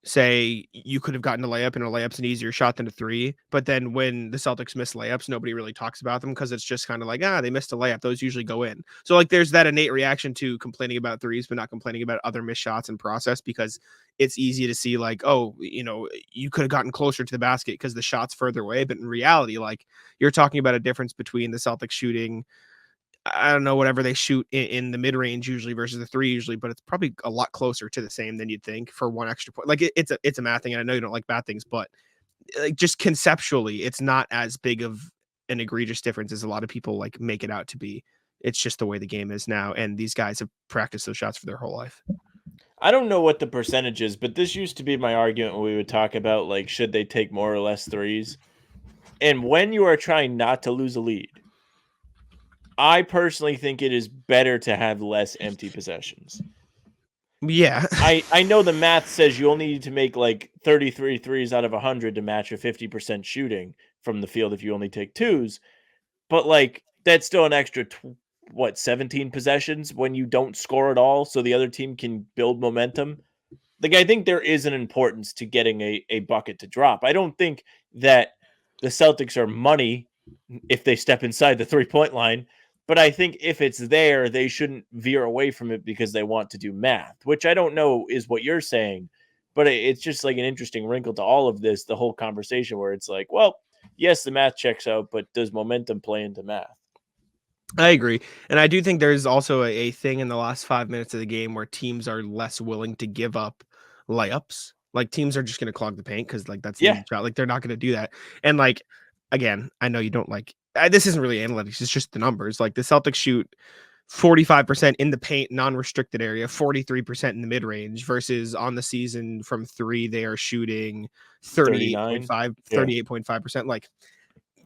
say you could have gotten a layup, and a layup's an easier shot than a three. But then when the Celtics miss layups, nobody really talks about them because it's just kind of like, they missed a layup. Those usually go in. So like there's that innate reaction to complaining about threes, but not complaining about other missed shots and process, because it's easy to see like, you could have gotten closer to the basket because the shot's further away. But in reality, like you're talking about a difference between the Celtics shooting, I don't know, whatever they shoot in the mid-range usually versus the three usually, but it's probably a lot closer to the same than you'd think for one extra point. Like it's a math thing, and I know you don't like bad things, but like just conceptually, it's not as big of an egregious difference as a lot of people like make it out to be. It's just the way the game is now, and these guys have practiced those shots for their whole life. I don't know what the percentage is, but this used to be my argument when we would talk about like, should they take more or less threes? And when you are trying not to lose a lead, I personally think it is better to have less empty possessions. Yeah. I know the math says you only need to make like 33 threes out of 100 to match a 50% shooting from the field if you only take twos. But like that's still an extra 17 possessions when you don't score at all, so the other team can build momentum. Like I think there is an importance to getting a bucket to drop. I don't think that the Celtics are money if they step inside the 3-point line. But I think if it's there, they shouldn't veer away from it because they want to do math, which I don't know is what you're saying. But it's just like an interesting wrinkle to all of this, the whole conversation where it's like, well, yes, the math checks out, but does momentum play into math? I agree. And I do think there's also a thing in the last 5 minutes of the game where teams are less willing to give up layups. Like teams are just going to clog the paint because like that's the shot. Like they're not going to do that. And like, again, I know you don't like, this isn't really analytics. It's just the numbers. Like the Celtics shoot 45% in the paint, non-restricted area, 43% in the mid-range versus on the season from three, they are shooting 38.5%. Like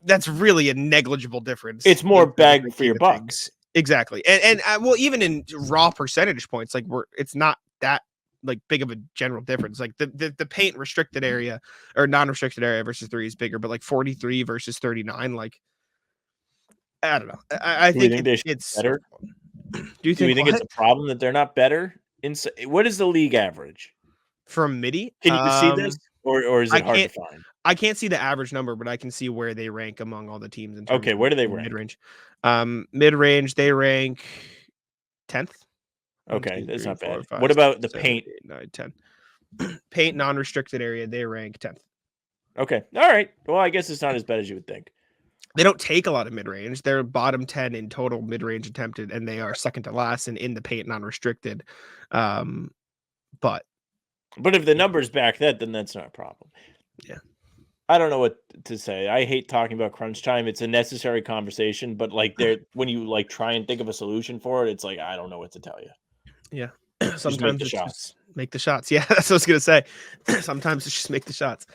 that's really a negligible difference. It's more bang for your bucks. Exactly. And well, even in raw percentage points, like it's not that like big of a general difference. Like the paint restricted area or non-restricted area versus three is bigger, but like 43 versus 39, like, I don't know. I think it's better. Do you think it's a problem that they're not better? What is the league average from MIDI? Can you see this? Or is it hard to find? I can't see the average number, but I can see where they rank among all the teams in terms Okay, of where do they rank? mid-range. Mid-range, they rank 10th. Okay, that's not bad. What about the paint? 8, 9, 10. Paint non-restricted area, they rank 10th. Okay. All right. Well, I guess it's not as bad as you would think. They don't take a lot of mid-range. They're bottom 10 in total mid-range attempted, and they are second to last in the paint non-restricted. But if the numbers back that, then that's not a problem. Yeah. I don't know what to say. I hate talking about crunch time. It's a necessary conversation, but like when you like try and think of a solution for it, it's like I don't know what to tell you. Yeah. Sometimes make the shots. Make the shots. Yeah, that's what I was gonna say. Sometimes it's just make the shots.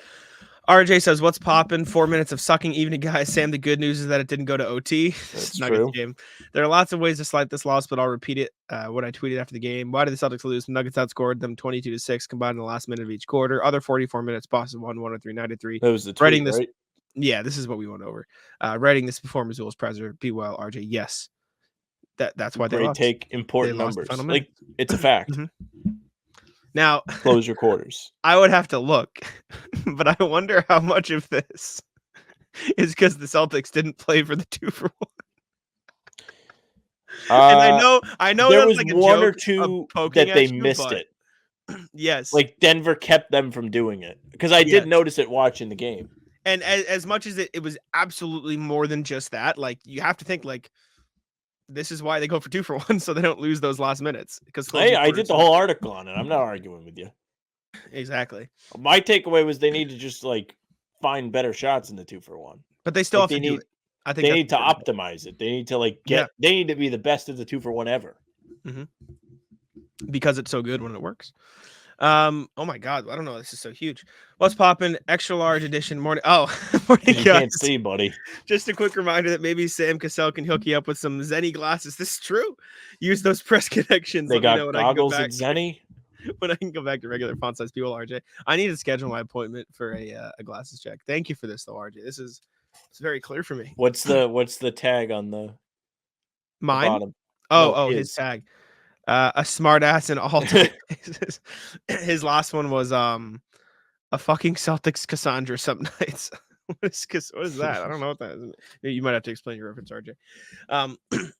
RJ says, "What's poppin'? 4 minutes of sucking evening, guys. Sam, the good news is that it didn't go to OT. That's Nuggets true. game. There are lots of ways to slight this loss, but I'll repeat it. What I tweeted after the game. Why did the Celtics lose? Nuggets outscored them 22-6 combined in the last minute of each quarter. Other 44 minutes, Boston won 103-93. That was the tweet, Writing this, right? Yeah, this is what we went over. Writing this before Missoula's presser. Be well, RJ. Yes, that's why they lost. Take important They lost the numbers. final Like it's a fact. Now, Close your quarters. I would have to look, but I wonder how much of this is because the Celtics didn't play for the 2-for-1. And I know there that's was like a one or joke two of that poking they at you, missed but it. Yes. Like Denver kept them from doing it because I did notice it watching the game. And as much as it was absolutely more than just that, like you have to think like this is why they go for 2-for-1 so they don't lose those last minutes. Because I did the whole article on it. I'm not arguing with you. Exactly. My takeaway was they need to just like find better shots in the 2-for-1. But they still have to do it. I think they need to optimize it. They need to like they need to be the best of the 2-for-1 ever. Because it's so good when it works. Oh my God, I don't know. This is so huge. What's poppin'? Extra large edition morning. Oh, morning, you guys. can't see, buddy. Just a quick reminder that maybe Sam Cassell can hook you up with some Zenny glasses. This is true. Use those press connections. They got goggles at Zenny. When I can go back to regular font size people, RJ. I need to schedule my appointment for a glasses check. Thank you for this, though, RJ. It's very clear for me. What's the tag on the mine? The bottom? Oh, his tag. A smart ass in all cases. His last one was a fucking Celtics Cassandra some nights. What is that? I don't know what that is. You might have to explain your reference, RJ.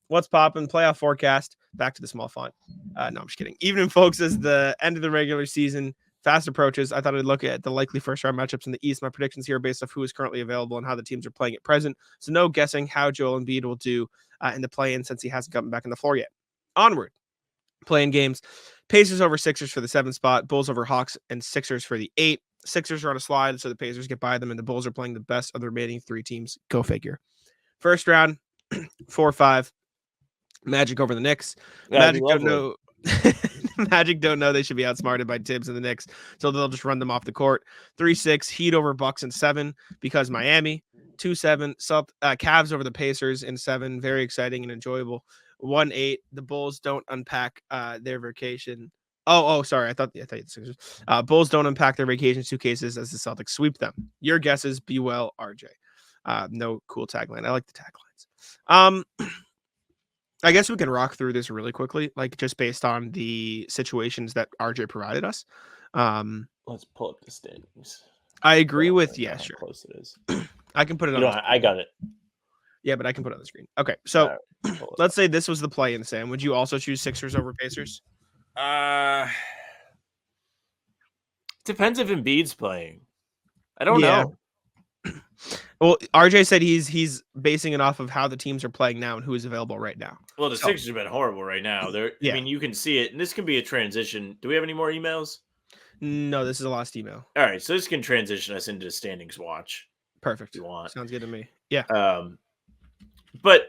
What's poppin'? Playoff forecast. Back to the small font. No, I'm just kidding. Evening, folks, as the end of the regular season fast approaches, I thought I'd look at the likely first-round matchups in the East. My predictions here are based off who is currently available and how the teams are playing at present. So no guessing how Joel Embiid will do in the play-in since he hasn't gotten back on the floor yet. Onward. Playing games. Pacers over Sixers for the 7th spot. Bulls over Hawks and Sixers for the 8. Sixers are on a slide, so the Pacers get by them, and the Bulls are playing the best of the remaining 3 teams. Go figure. First round, 4-5. Magic over the Knicks. Magic don't know. Magic don't know they should be outsmarted by Tibbs and the Knicks, so they'll just run them off the court. 3-6. Heat over Bucks in 7 because Miami. 2-7. Cavs over the Pacers in 7. Very exciting and enjoyable. 1-8. The Bulls don't unpack their vacation. Oh, sorry. I thought the Sixers. Bulls don't unpack their vacation suitcases as the Celtics sweep them. Your guesses. Be well, RJ. No cool tagline. I like the taglines. I guess we can rock through this really quickly, like just based on the situations that RJ provided us. Let's pull up the standings. I agree with sure. How close it is. I can put it on. I got it. Yeah, but I can put it on the screen. Okay, so let's say this was the play-in, Sam. Would you also choose Sixers over Pacers? Depends if Embiid's playing. I don't know. Well, RJ said he's basing it off of how the teams are playing now and who is available right now. Well, the Sixers have been horrible right now. I mean, you can see it, and this can be a transition. Do we have any more emails? No, this is the last email. All right, so this can transition us into the standings watch. Perfect. If you want. Sounds good to me. Yeah. But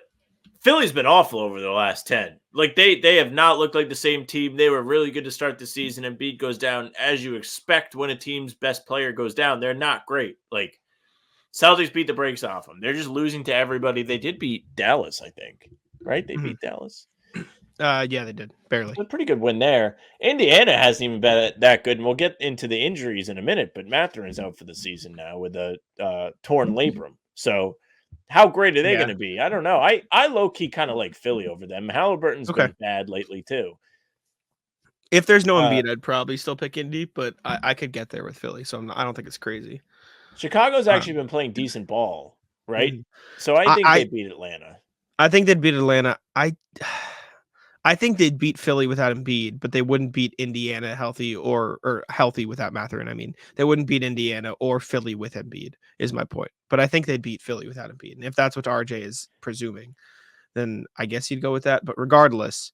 Philly's been awful over the last 10. Like they have not looked like the same team. They were really good to start the season, and Embiid goes down as you expect when a team's best player goes down. They're not great. Like Celtics beat the brakes off them. They're just losing to everybody. They did beat Dallas, I think. Right? They beat Dallas. Yeah, they did. Barely. A pretty good win there. Indiana hasn't even been that good, and we'll get into the injuries in a minute, but Mathurin is out for the season now with a torn labrum. So how great are they going to be? I don't know. I low-key kind of like Philly over them. Halliburton's been bad lately, too. If there's no Embiid, I'd probably still pick Indy, but I could get there with Philly, so I don't think it's crazy. Chicago's actually Um, been playing decent ball, right? mhm. So I think they beat Atlanta. I think they'd beat Atlanta. I think they'd beat Philly without Embiid, but they wouldn't beat Indiana healthy or healthy without Mathurin. I mean, they wouldn't beat Indiana or Philly with Embiid, is my point. But I think they'd beat Philly without Embiid. And if that's what RJ is presuming, then I guess you'd go with that. But regardless,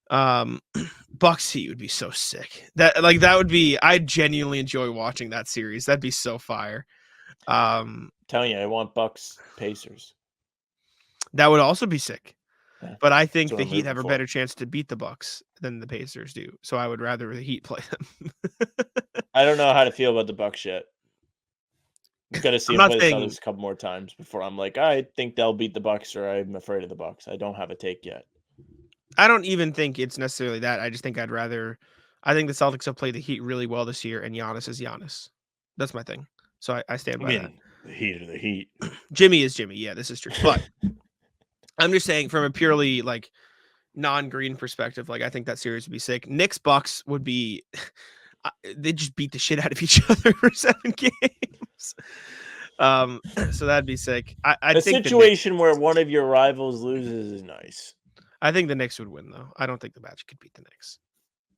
Bucks Heat would be so sick. That would be. I genuinely enjoy watching that series. That'd be so fire. Telling you, I want Bucks Pacers. That would also be sick. Yeah, But I think that's what the I'm Heat rooting have a for. better chance to beat the Bucks than the Pacers do. So I would rather the Heat play them. I don't know how to feel about the Bucks yet. We've got to see I'm them not play the saying Celtics a couple more times before I'm like, I think they'll beat the Bucks, or I'm afraid of the Bucks. I don't have a take yet. I don't even think it's necessarily that. I just think I think the Celtics have played the Heat really well this year, and Giannis is Giannis. That's my thing. So I stand by that. The Heat are the Heat. Jimmy is Jimmy. Yeah, this is true. But I'm just saying from a purely like non-green perspective, like I think that series would be sick. Knicks Bucks would be they just beat the shit out of each other for 7 games. So that'd be sick. I A think situation where one of your rivals loses is nice. I think the Knicks would win though. I don't think the Magic could beat the Knicks.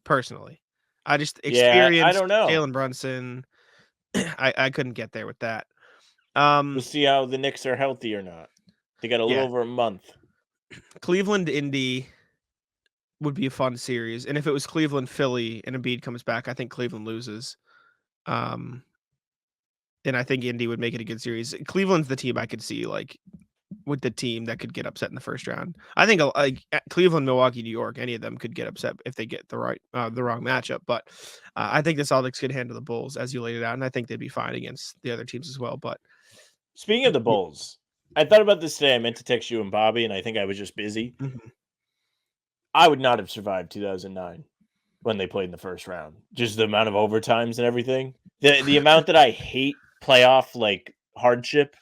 Personally. I just Yeah, I experienced don't know. Jalen Brunson. I couldn't get there with that. We'll see how the Knicks are healthy or not. They got a little over a month. Cleveland Indy would be a fun series, and if it was Cleveland Philly and Embiid comes back, I think Cleveland loses. And I think Indy would make it a good series. Cleveland's the team I could see like with the team that could get upset in the first round. I think like Cleveland, Milwaukee, New York, any of them could get upset if they get the wrong matchup. But I think the Celtics could handle the Bulls as you laid it out, and I think they'd be fine against the other teams as well. But speaking of the Bulls, I thought about this today. I meant to text you and Bobby, and I think I was just busy. Mm-hmm. I would not have survived 2009 when they played in the first round. Just the amount of overtimes and everything. The amount that I hate playoff like hardship.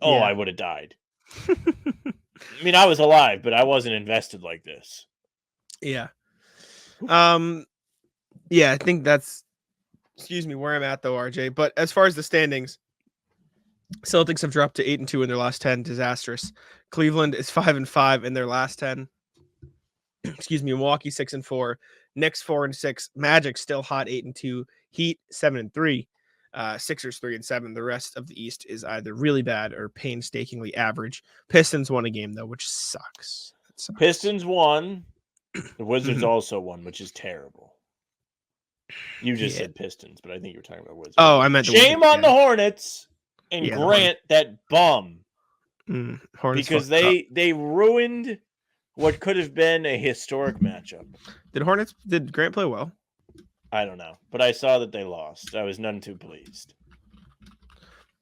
Oh, Yeah. I would have died. I mean, I was alive, but I wasn't invested like this. Yeah. Yeah, I think that's where I'm at though, RJ. But as far as the standings, Celtics have dropped to 8-2 in their last 10. Disastrous. Cleveland is 5-5 in their last 10. Milwaukee 6-4. Knicks 4-6. Magic still hot 8-2. Heat 7-3. Sixers 3-7. The rest of the East is either really bad or painstakingly average. Pistons won a game though, which sucks. Pistons won. The Wizards also won, which is terrible. You just said Pistons, but I think you were talking about Wizards. Oh, I meant the shame Wizards, on the Hornets and Grant, that bum, Hornets because they ruined what could have been a historic matchup. Did Grant play well? I don't know, but I saw that they lost. I was none too pleased.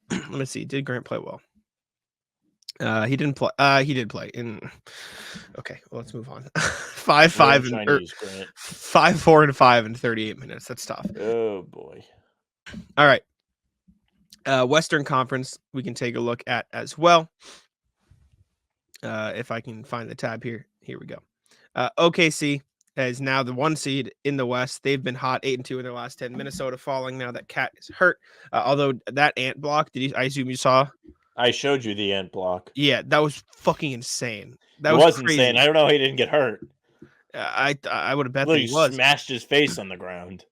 Let me see. Did Grant play well? He didn't play. He did play. Okay, well, let's move on. 5-5 and 5-4 and 5 in 38 minutes. That's tough. Oh boy. All right. Western Conference we can take a look at as well. If I can find the tab here. Here we go. OKC is now the 1 seed in the West. They've been hot 8-2 in their last 10. Minnesota falling now that Cat is hurt. Although that Ant block, I assume you saw? I showed you the Ant block. Yeah, that was fucking insane. That was crazy. Insane. I don't know how he didn't get hurt. I would have bet that he was. Smashed his face on the ground.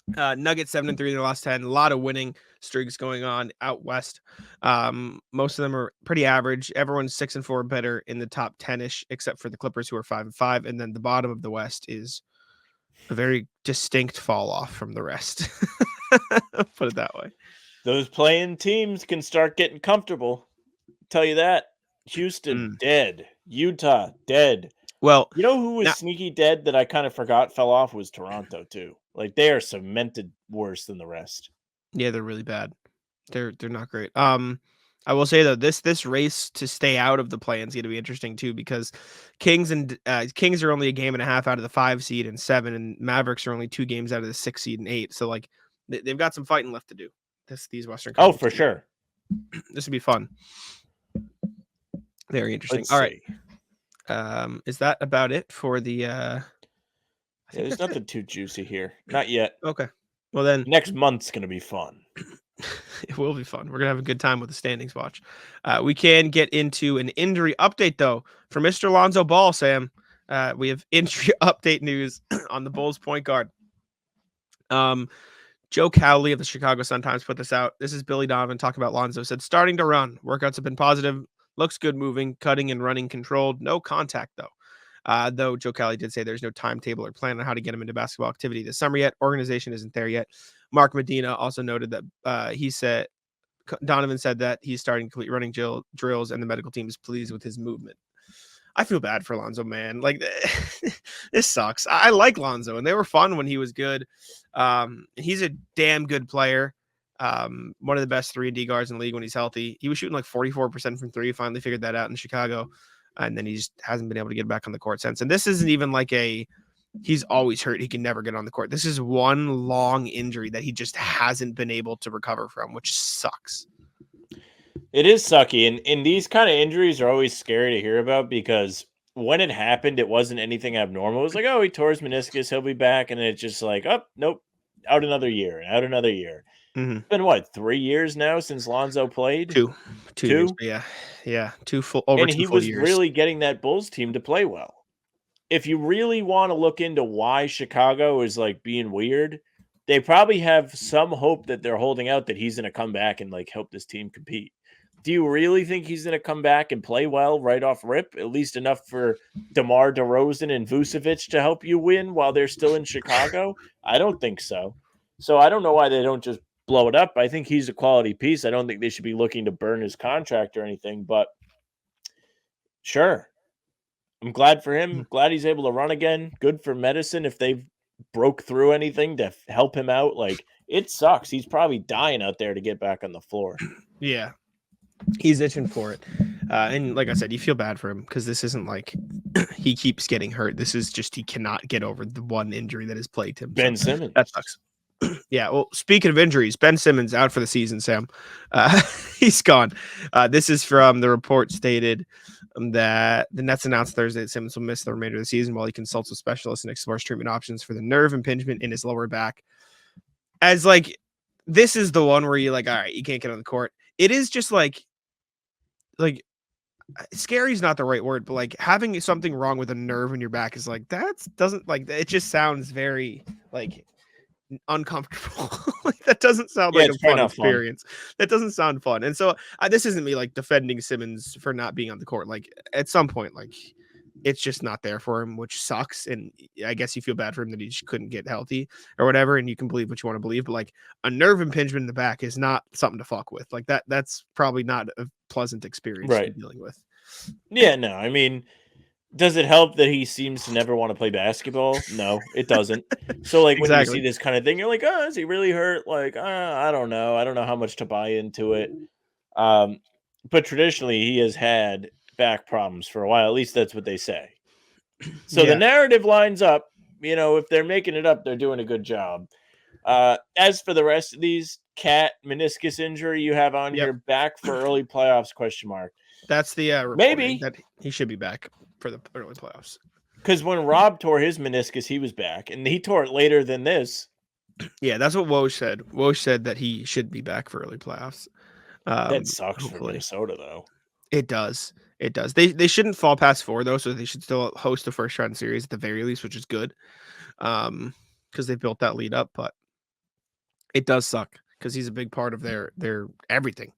Nuggets 7-3 in their last 10. A lot of winning streaks going on out west. Most of them are pretty average. Everyone's 6-4 better in the top 10-ish, except for the Clippers, who are 5-5. And then the bottom of the West is a very distinct fall off from the rest. Put it that way. Those playing teams can start getting comfortable. I'll tell you that. Houston dead. Utah dead. Well, you know who was sneaky dead that I kind of forgot fell off was Toronto too. Like they are cemented worse than the rest. Yeah, they're really bad. They're not great. I will say though, this race to stay out of the play-in is going to be interesting too, because Kings are only a game and a half out of the 5 seed and 7, and Mavericks are only 2 games out of the 6 seed and 8. So like they've got some fighting left to do. These Western Conference for sure. This would be fun. Very interesting. All right. Is that about it for the I Yeah, there's nothing too juicy here. Not yet. Okay. Well, then Next month's going to be fun. it will be fun. We're going to have a good time with the standings watch. We can get into an injury update, though, for Mr. Lonzo Ball, Sam. We have injury update news on the Bulls point guard. Joe Cowley of the Chicago Sun-Times put this out. This is Billy Donovan talking about Lonzo. Said, starting to run. Workouts have been positive. Looks good moving, cutting and running controlled. No contact, though. Though Joe Cowley did say there's no timetable or plan on how to get him into basketball activity this summer yet. Organization isn't there yet. Mark Medina also noted that Donovan said that he's starting to complete running drills and the medical team is pleased with his movement. I feel bad for Lonzo, man. Like, this sucks. I like Lonzo, and they were fun when he was good. He's a damn good player. One of the best 3-and-D guards in the league when he's healthy. He was shooting like 44% from three. Finally figured that out in Chicago. And then he just hasn't been able to get back on the court since. And this isn't even like he's always hurt. He can never get on the court. This is one long injury that he just hasn't been able to recover from, which sucks. It is sucky. And these kind of injuries are always scary to hear about because when it happened, it wasn't anything abnormal. It was like, oh, he tore his meniscus. He'll be back. And it's just like, oh, nope, out another year. Mm-hmm. It's been what, 3 years now since Lonzo played? Two years. Yeah. Over 2 full years. And he was really getting that Bulls team to play well. If you really want to look into why Chicago is like being weird, they probably have some hope that they're holding out that he's going to come back and like help this team compete. Do you really think he's going to come back and play well right off rip? At least enough for DeMar DeRozan and Vucevic to help you win while they're still in Chicago? I don't think so. So I don't know why they don't just blow it up. I think he's a quality piece. I don't think they should be looking to burn his contract or anything, but sure. I'm glad for him. Glad he's able to run again. Good for medicine if they've broke through anything to help him out. Like, it sucks. He's probably dying out there to get back on the floor. Yeah. He's itching for it. And like I said, you feel bad for him because this isn't like he keeps getting hurt. This is just he cannot get over the one injury that has plagued him. Ben Simmons. That sucks. Yeah, well, speaking of injuries, Ben Simmons out for the season, Sam. He's gone. This is from the report stated that the Nets announced Thursday that Simmons will miss the remainder of the season while he consults with specialists and explores treatment options for the nerve impingement in his lower back. As like, this is the one where you're like, all right, you can't get on the court. It is just like scary is not the right word, but like having something wrong with a nerve in your back is like, it just sounds very like uncomfortable. Like, that doesn't sound like a fun experience. That doesn't sound fun. And so this isn't me like defending Simmons for not being on the court. Like, at some point, like, it's just not there for him, which sucks. And I guess you feel bad for him that he just couldn't get healthy or whatever. And you can believe what you want to believe, but like a nerve impingement in the back is not something to fuck with. Like that's probably not a pleasant experience to be dealing with. Yeah, no, I mean, does it help that he seems to never want to play basketball? No, it doesn't. So like when you see this kind of thing, you're like, oh, is he really hurt? Like, I don't know. I don't know how much to buy into it. But traditionally he has had back problems for a while. At least that's what they say. So the narrative lines up. You know, if they're making it up, they're doing a good job. As for the rest of these, cat meniscus injury you have on here, back for early playoffs, ? That's the maybe that he should be back for the early playoffs. Because when Rob tore his meniscus, he was back, and he tore it later than this. Yeah, that's what Woj said. Woj said that he should be back for early playoffs. That sucks for Minnesota, though. It does. It does. They shouldn't fall past 4 though, so they should still host a first round series at the very least, which is good. Because they built that lead up, but it does suck because he's a big part of their everything.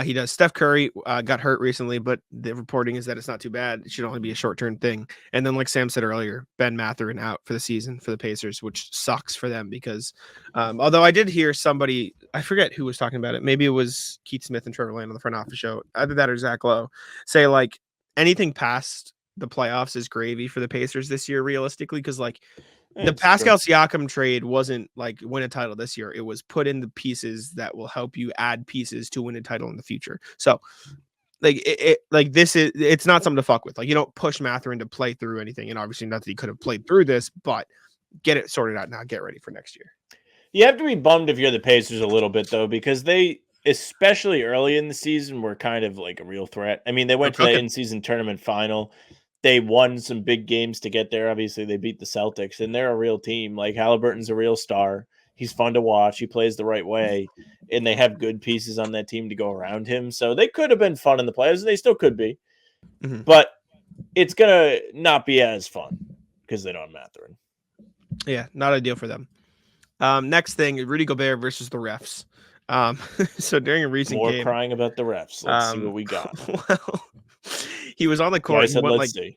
He does. Steph Curry got hurt recently, but the reporting is that it's not too bad. It should only be a short-term thing. And then, like Sam said earlier, Ben Mathurin out for the season for the Pacers, which sucks for them because although I did hear somebody, I forget who was talking about it. Maybe it was Keith Smith and Trevor Land on the front office show. Either that or Zach Lowe say like anything past the playoffs is gravy for the Pacers this year, realistically, because like the Pascal Siakam trade wasn't like win a title this year. It was put in the pieces that will help you add pieces to win a title in the future. So like it's not something to fuck with. Like, you don't push Mathurin to play through anything. And obviously not that he could have played through this, but get it sorted out now. Get ready for next year. You have to be bummed if you're the Pacers a little bit though, because they, especially early in the season, were kind of like a real threat. I mean, they went to the in-season tournament final. they won some big games to get there. Obviously, they beat the Celtics, and they're a real team. Like, Halliburton's a real star. He's fun to watch. He plays the right way, and they have good pieces on that team to go around him. So they could have been fun in the playoffs, and they still could be. Mm-hmm. But it's going to not be as fun because they don't have Mathurin. Yeah, not ideal for them. Next thing, Rudy Gobert versus the refs. So during a recent More game, crying about the refs. Let's see what we got. Well, he was on the Yeah, court. I said, let's see.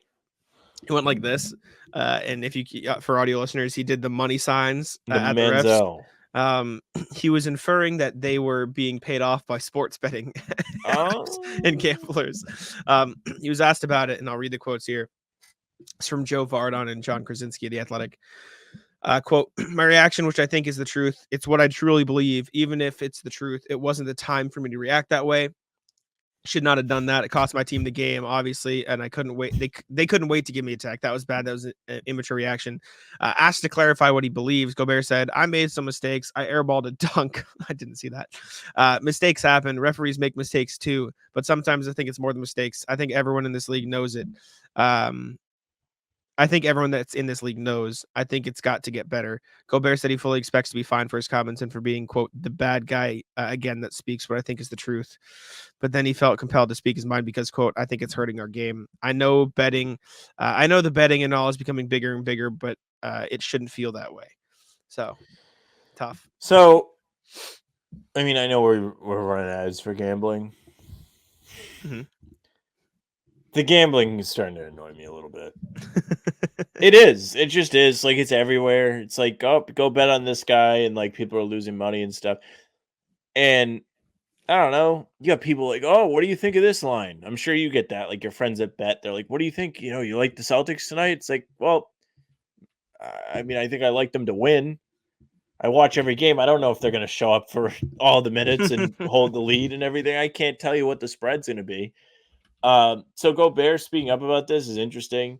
He went like this, and if you for audio listeners, he did the money signs The at the refs. Manziel. He was inferring that they were being paid off by sports betting apps and gamblers. He was asked about it, and I'll read the quotes here. It's from Joe Vardon and John Krasinski of The Athletic. Quote, my reaction, which I think is the truth. It's what I truly believe. Even if it's the truth, it wasn't the time for me to react that way. Should not have done that. It cost my team the game, obviously, and I couldn't wait. They couldn't wait to give me a tech. That was bad. That was an immature reaction. Asked to clarify what he believes, Gobert said, I made some mistakes. I airballed a dunk. I didn't see that. Mistakes happen. Referees make mistakes too, but sometimes I think it's more than mistakes. I think everyone in this league knows it. I think everyone that's in this league knows. I think it's got to get better. Gobert said he fully expects to be fined for his comments and for being, quote, the bad guy, again, that speaks what I think is the truth. But then he felt compelled to speak his mind because, quote, I think it's hurting our game. I know betting, I know the betting and all is becoming bigger and bigger, but it shouldn't feel that way. So, tough. So, I mean, I know we're running ads for gambling. Mm-hmm. The gambling is starting to annoy me a little bit. It is. It just is. Like, it's everywhere. It's like, oh, go bet on this guy, and like people are losing money and stuff. And I don't know. You got people like, oh, what do you think of this line? I'm sure you get that. Like your friends that bet, they're like, what do you think? You know, you like the Celtics tonight? It's like, well, I mean, I think I like them to win. I watch every game. I don't know if they're going to show up for all the minutes and hold the lead and everything. I can't tell you what the spread's going to be. So Gobert speaking up about this is interesting.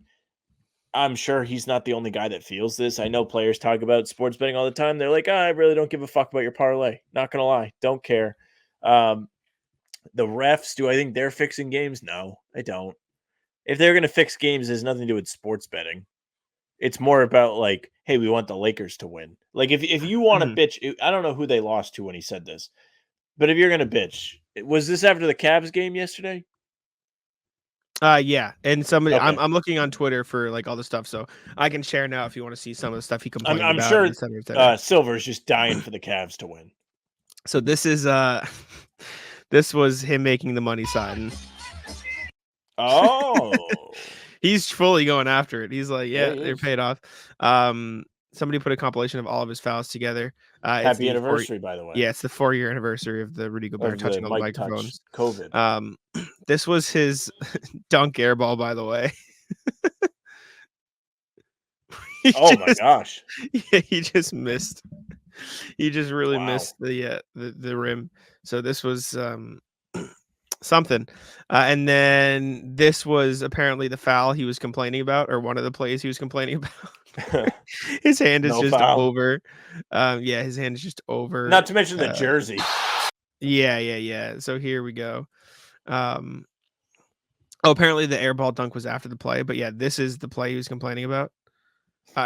I'm sure he's not the only guy that feels this. I know players talk about sports betting all the time. They're like, I really don't give a fuck about your parlay. Not going to lie. Don't care. The refs, do I think they're fixing games? No, I don't. If they're going to fix games, it has nothing to do with sports betting. It's more about like, hey, we want the Lakers to win. Like if you want to bitch, I don't know who they lost to when he said this, but if you're going to bitch, was this after the Cavs game yesterday? Yeah, and somebody, Okay. I'm looking on Twitter for like all the stuff, so I can share now if you want to see some of the stuff he complained I'm about. sure et cetera, et cetera. Silver's just dying for the Cavs to win. So this is this was him making the money sign. Oh, He's fully going after it. He's like, yeah, he they're is. paid off. Somebody put a compilation of all of his fouls together. Happy anniversary, by the way. Yeah, it's the 4-year anniversary of the Rudy Gobert touching all the microphones. COVID. This was his dunk airball, by the way. Oh my gosh! Yeah, he just missed. He just really Wow. missed the rim. So this was something. And then this was apparently the foul he was complaining about, or one of the plays he was complaining about. His hand is No just foul. over. Yeah, his hand is just over. Not to mention the jersey. Yeah. So here we go. Apparently the airball dunk was after the play, but yeah, this is the play he was complaining about.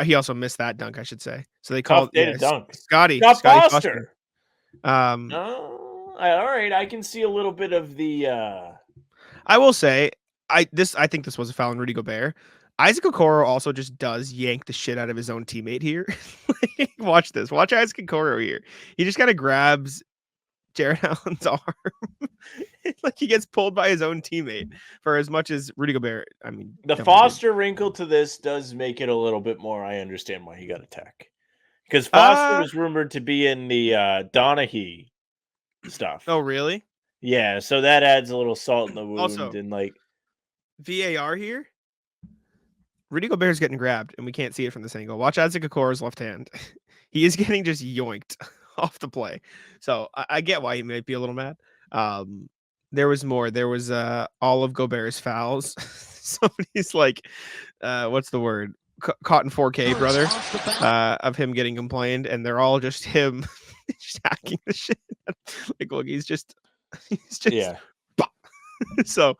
He also missed that dunk, I should say. So they called dunk. Scotty Foster. Foster. All right, I can see a little bit of the. I will say, I think this was a foul on Rudy Gobert. Isaac Okoro also just does yank the shit out of his own teammate here. Watch this. Watch Isaac Okoro here. He just kind of grabs Jarrett Allen's arm. Like he gets pulled by his own teammate for as much as Rudy Gobert. I mean, The Foster wrinkle to this does make it a little bit more. I understand why he got a tech. Because Foster was rumored to be in the Donaghy stuff. Oh, really? Yeah, so that adds a little salt in the wound. Also, and like VAR here. Rudy Gobert's getting grabbed, and we can't see it from this angle. Watch Isaac Okoro's left hand. He is getting just yoinked off the play. So I get why he might be a little mad. There was more. There was all of Gobert's fouls. Somebody's like, what's the word? Caught in 4K, brother, of him getting complained, and they're all just him just hacking the shit. Like, look, he's just yeah. So,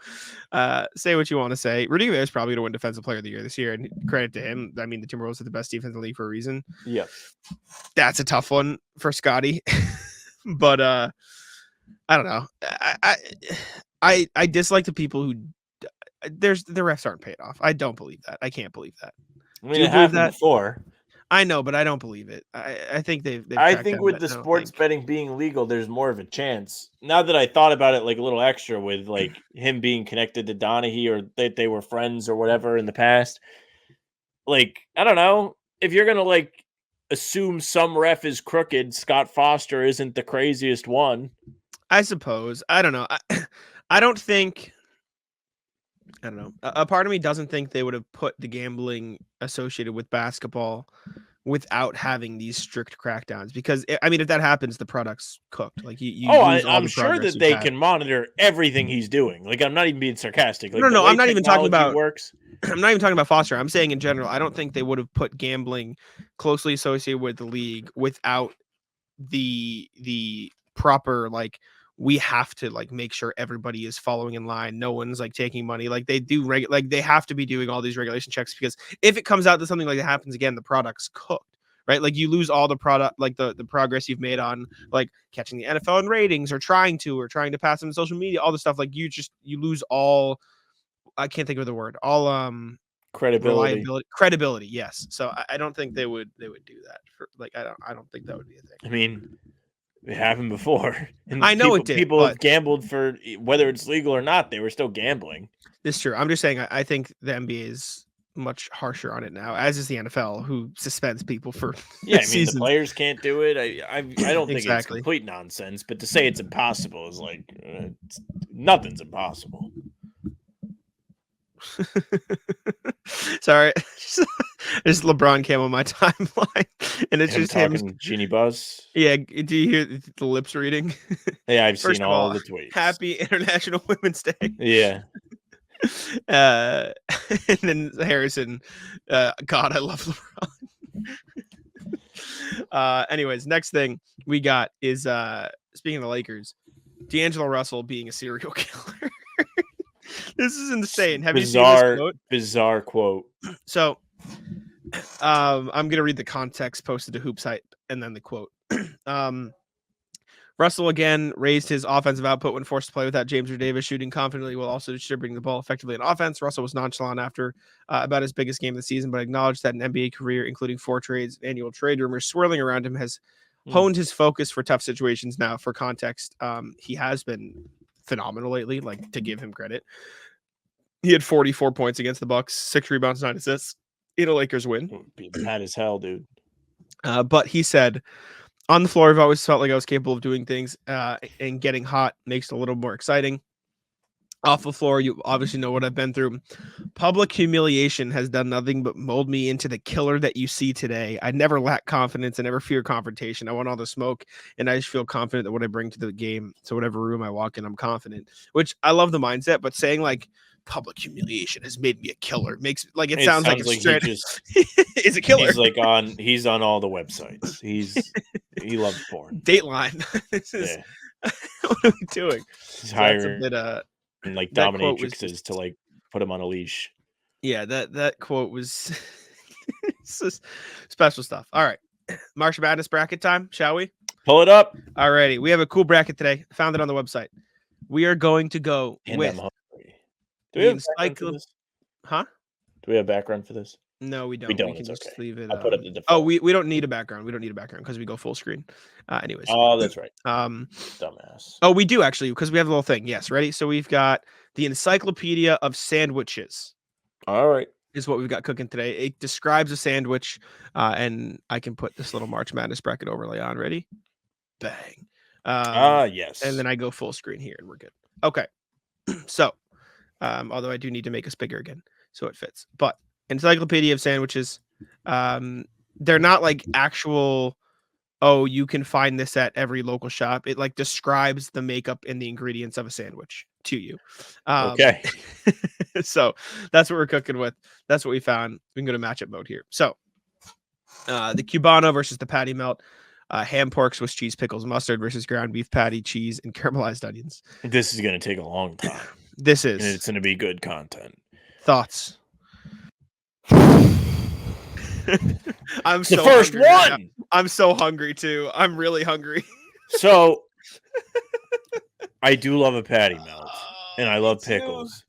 say what you want to say. Rudy Gobert is probably going to win Defensive Player of the Year this year, and credit to him. I mean, the Timberwolves are the best defense in the league for a reason. Yep. That's a tough one for Scotty, but I don't know. I dislike the people who the refs aren't paid off. I don't believe that. I can't believe that. I mean, Do you it believe happened that? before. I know, but I don't believe it. I think they've I cracked think down with that. the I don't sports think- betting being legal, there's more of a chance. Now that I thought about it, like a little extra with like him being connected to Donaghy or that they were friends or whatever in the past. Like, I don't know. If you're gonna like assume some ref is crooked, Scott Foster isn't the craziest one. I suppose. I don't know. I don't think. I don't know. A part of me doesn't think they would have put the gambling associated with basketball without having these strict crackdowns. Because I mean, if that happens, the product's cooked. Like you lose all I'm the sure progress that they you've had. can monitor everything he's doing. Like, I'm not even being sarcastic. Like, No, the way I'm not even talking technology about. works. I'm not even talking about Foster. I'm saying in general. I don't think they would have put gambling closely associated with the league without the proper like. We have to like make sure everybody is following in line. No one's like taking money. Like they do like they have to be doing all these regulation checks because if it comes out that something like that happens again, the product's cooked, right? Like you lose all the product, like the progress you've made on like catching the NFL in ratings or trying to pass them to social media, all the stuff. Like you lose all. I can't think of the word. All credibility. Yes. So I don't think they would do that for like I don't think that would be a thing. I mean, it happened before. And I know it did. People but have gambled for whether it's legal or not. They were still gambling. It's true. I'm just saying I think the NBA is much harsher on it now, as is the NFL, who suspends people for Yeah, I mean seasons. the players can't do it. I don't think it's Exactly. complete nonsense. But to say it's impossible is like nothing's impossible. Sorry, just LeBron came on my timeline, and it's Him just him. talking Genie Buzz. Yeah, do you hear the lips reading? Yeah, I've First seen of all all, the tweets. Happy International Women's Day. Yeah. And then Harrison, God, I love LeBron. Anyways, next thing we got is speaking of the Lakers, D'Angelo Russell being a serial killer. This is insane. Have you seen this quote? Bizarre quote. So, I'm gonna read the context posted to Hoops Hype and then the quote. Russell again raised his offensive output when forced to play without James or Davis shooting confidently while also distributing the ball effectively on offense. Russell was nonchalant after about his biggest game of the season, but acknowledged that an NBA career, including 4 trades, annual trade rumors swirling around him, has honed his focus for tough situations. Now, for context, he has been phenomenal lately, like to give him credit. He had 44 points against the Bucks, 6 rebounds, 9 assists in a Lakers win. Be mad as hell, dude. But he said, on the floor, I've always felt like I was capable of doing things, and getting hot makes it a little more exciting. Off the floor, you obviously know what I've been through. Public humiliation has done nothing but mold me into the killer that you see today. I never lack confidence. I never fear confrontation. I want all the smoke, and I just feel confident that what I bring to the game, so whatever room I walk in, I'm confident. Which I love the mindset, but saying like public humiliation has made me a killer makes like it sounds like he just is a killer. He's on all the websites. He loves porn. Dateline. This is what are we doing? He's So hiring that's a bit like that quote was dominatrixes to like put him on a leash. Yeah, that quote was special stuff. All right. March Madness bracket time, shall we? Pull it up. Alrighty. We have a cool bracket today. Found it on the website. We are going to go And with I'm hungry. the Do we have background for this? Huh? Do we have background for this? No, we don't. We don't. can It's just okay. leave it. I'll put up the default. Oh, we don't need a background. We don't need a background because we go full screen. Anyways. Oh, that's right. Dumbass. Oh, we do actually because we have a little thing. Yes, ready? So we've got the Encyclopedia of Sandwiches. All right. Is what we've got cooking today. It describes a sandwich, and I can put this little March Madness bracket overlay on. Ready? Bang. Yes. And then I go full screen here, and we're good. Okay. So, although I do need to make us bigger again so it fits. But Encyclopedia of Sandwiches, they're not like actual. Oh, you can find this at every local shop. It like describes the makeup and the ingredients of a sandwich to you. Okay. So that's what we're cooking with. That's what we found. We can go to matchup mode here. So the Cubano versus the patty melt, ham, pork, Swiss cheese, pickles, mustard versus ground beef patty, cheese, and caramelized onions. This is going to take a long time. This and is it's going to be good content. thoughts. I'm The so first hungry right now. one. I'm so hungry too. I'm really hungry. So I do love a patty melt, and I Me love too. pickles.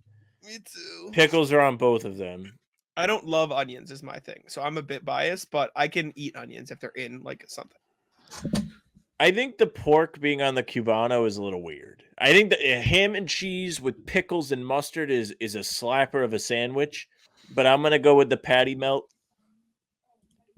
Me too. Pickles are on both of them. I don't love onions is my thing. So I'm a bit biased, but I can eat onions if they're in like something. I think the pork being on the Cubano is a little weird. I think the ham and cheese with pickles and mustard is a slapper of a sandwich, but I'm going to go with the patty melt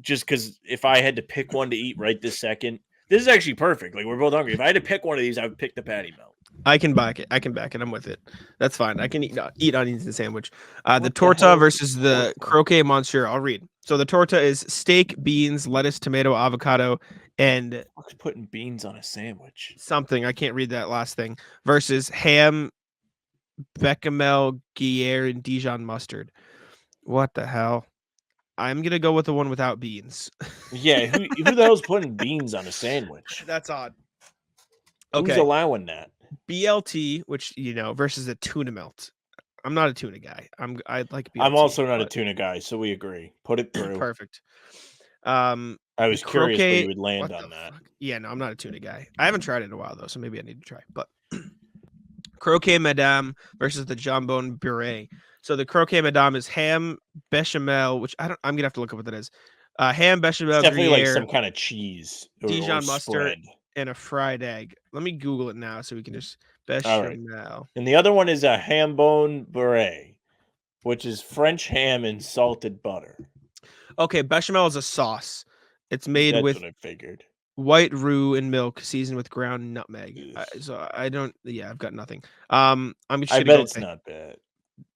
just because if I had to pick one to eat right this second, this is actually perfect. Like, we're both hungry. If I had to pick one of these, I would pick the patty melt. I can back it. I'm with it. That's fine. I can eat onions in a sandwich. The What the torta hell is versus the torta? croquet monsieur. I'll read. So the torta is steak, beans, lettuce, tomato, avocado, and What's putting beans on a sandwich? something. I can't read that last thing. Versus ham, bechamel, Gruyere, and Dijon mustard. What the hell? I'm gonna go with the one without beans. Yeah, who the hell's putting beans on a sandwich? That's odd. Who's Okay, allowing that? BLT, which versus a tuna melt. I'm not a tuna guy. I like BLT. I'm also not a but- tuna guy, so we agree. Put it through. Perfect. I was curious where croquet- you would land what on the that. fuck? Yeah, no, I'm not a tuna guy. I haven't tried it in a while though, so maybe I need to try. But croquet madame versus the jambon puree. So the croquet madame is ham bechamel, which I'm gonna have to look up what that is. Ham bechamel, It's definitely like Gruyere, some kind of cheese or Dijon mustard. spread. and a fried egg. Let me Google it now so we can just All right. bechamel. And the other one is a ham bone beret, which is French ham and salted butter. Okay, bechamel is a sauce. It's made That's with what I figured. white roux and milk, seasoned with ground nutmeg. Ugh. So I don't. Yeah, I've got nothing. I'm just I gonna bet go it's with not bad.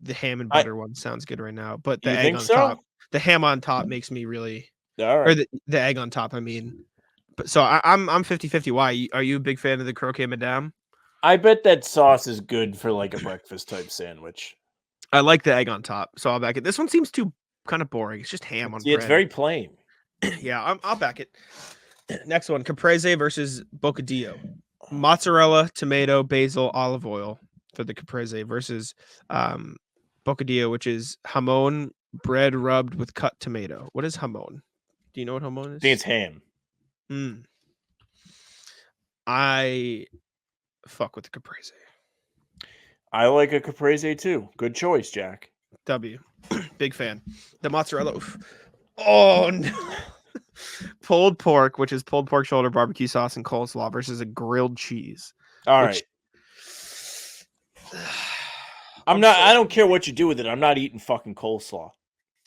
the ham and I- butter one. Sounds good right now. But the You egg think on so? top, the ham on top makes me really, All or right. the egg on top. I mean, but so I'm 50-50. Why are you a big fan of the croquet madame? I bet that sauce is good for like a breakfast type sandwich. I like the egg on top, so I'll back it. This one seems too kind of boring. It's just ham on Yeah, it's bread. very plain. Yeah, I'll back it. Next one, caprese versus bocadillo. Mozzarella, tomato, basil, olive oil for the caprese versus bocadillo, which is jamon, bread rubbed with cut tomato. What is jamon? Do you know what jamon is? I think it's ham. I fuck with the caprese. I like a caprese too. Good choice, Jack. W. Big fan. The mozzarella. Oof. Oh no. Pulled pork, which is pulled pork shoulder, barbecue sauce, and coleslaw versus a grilled cheese. All Which- right. I'm not. I don't care what you do with it. I'm not eating fucking coleslaw.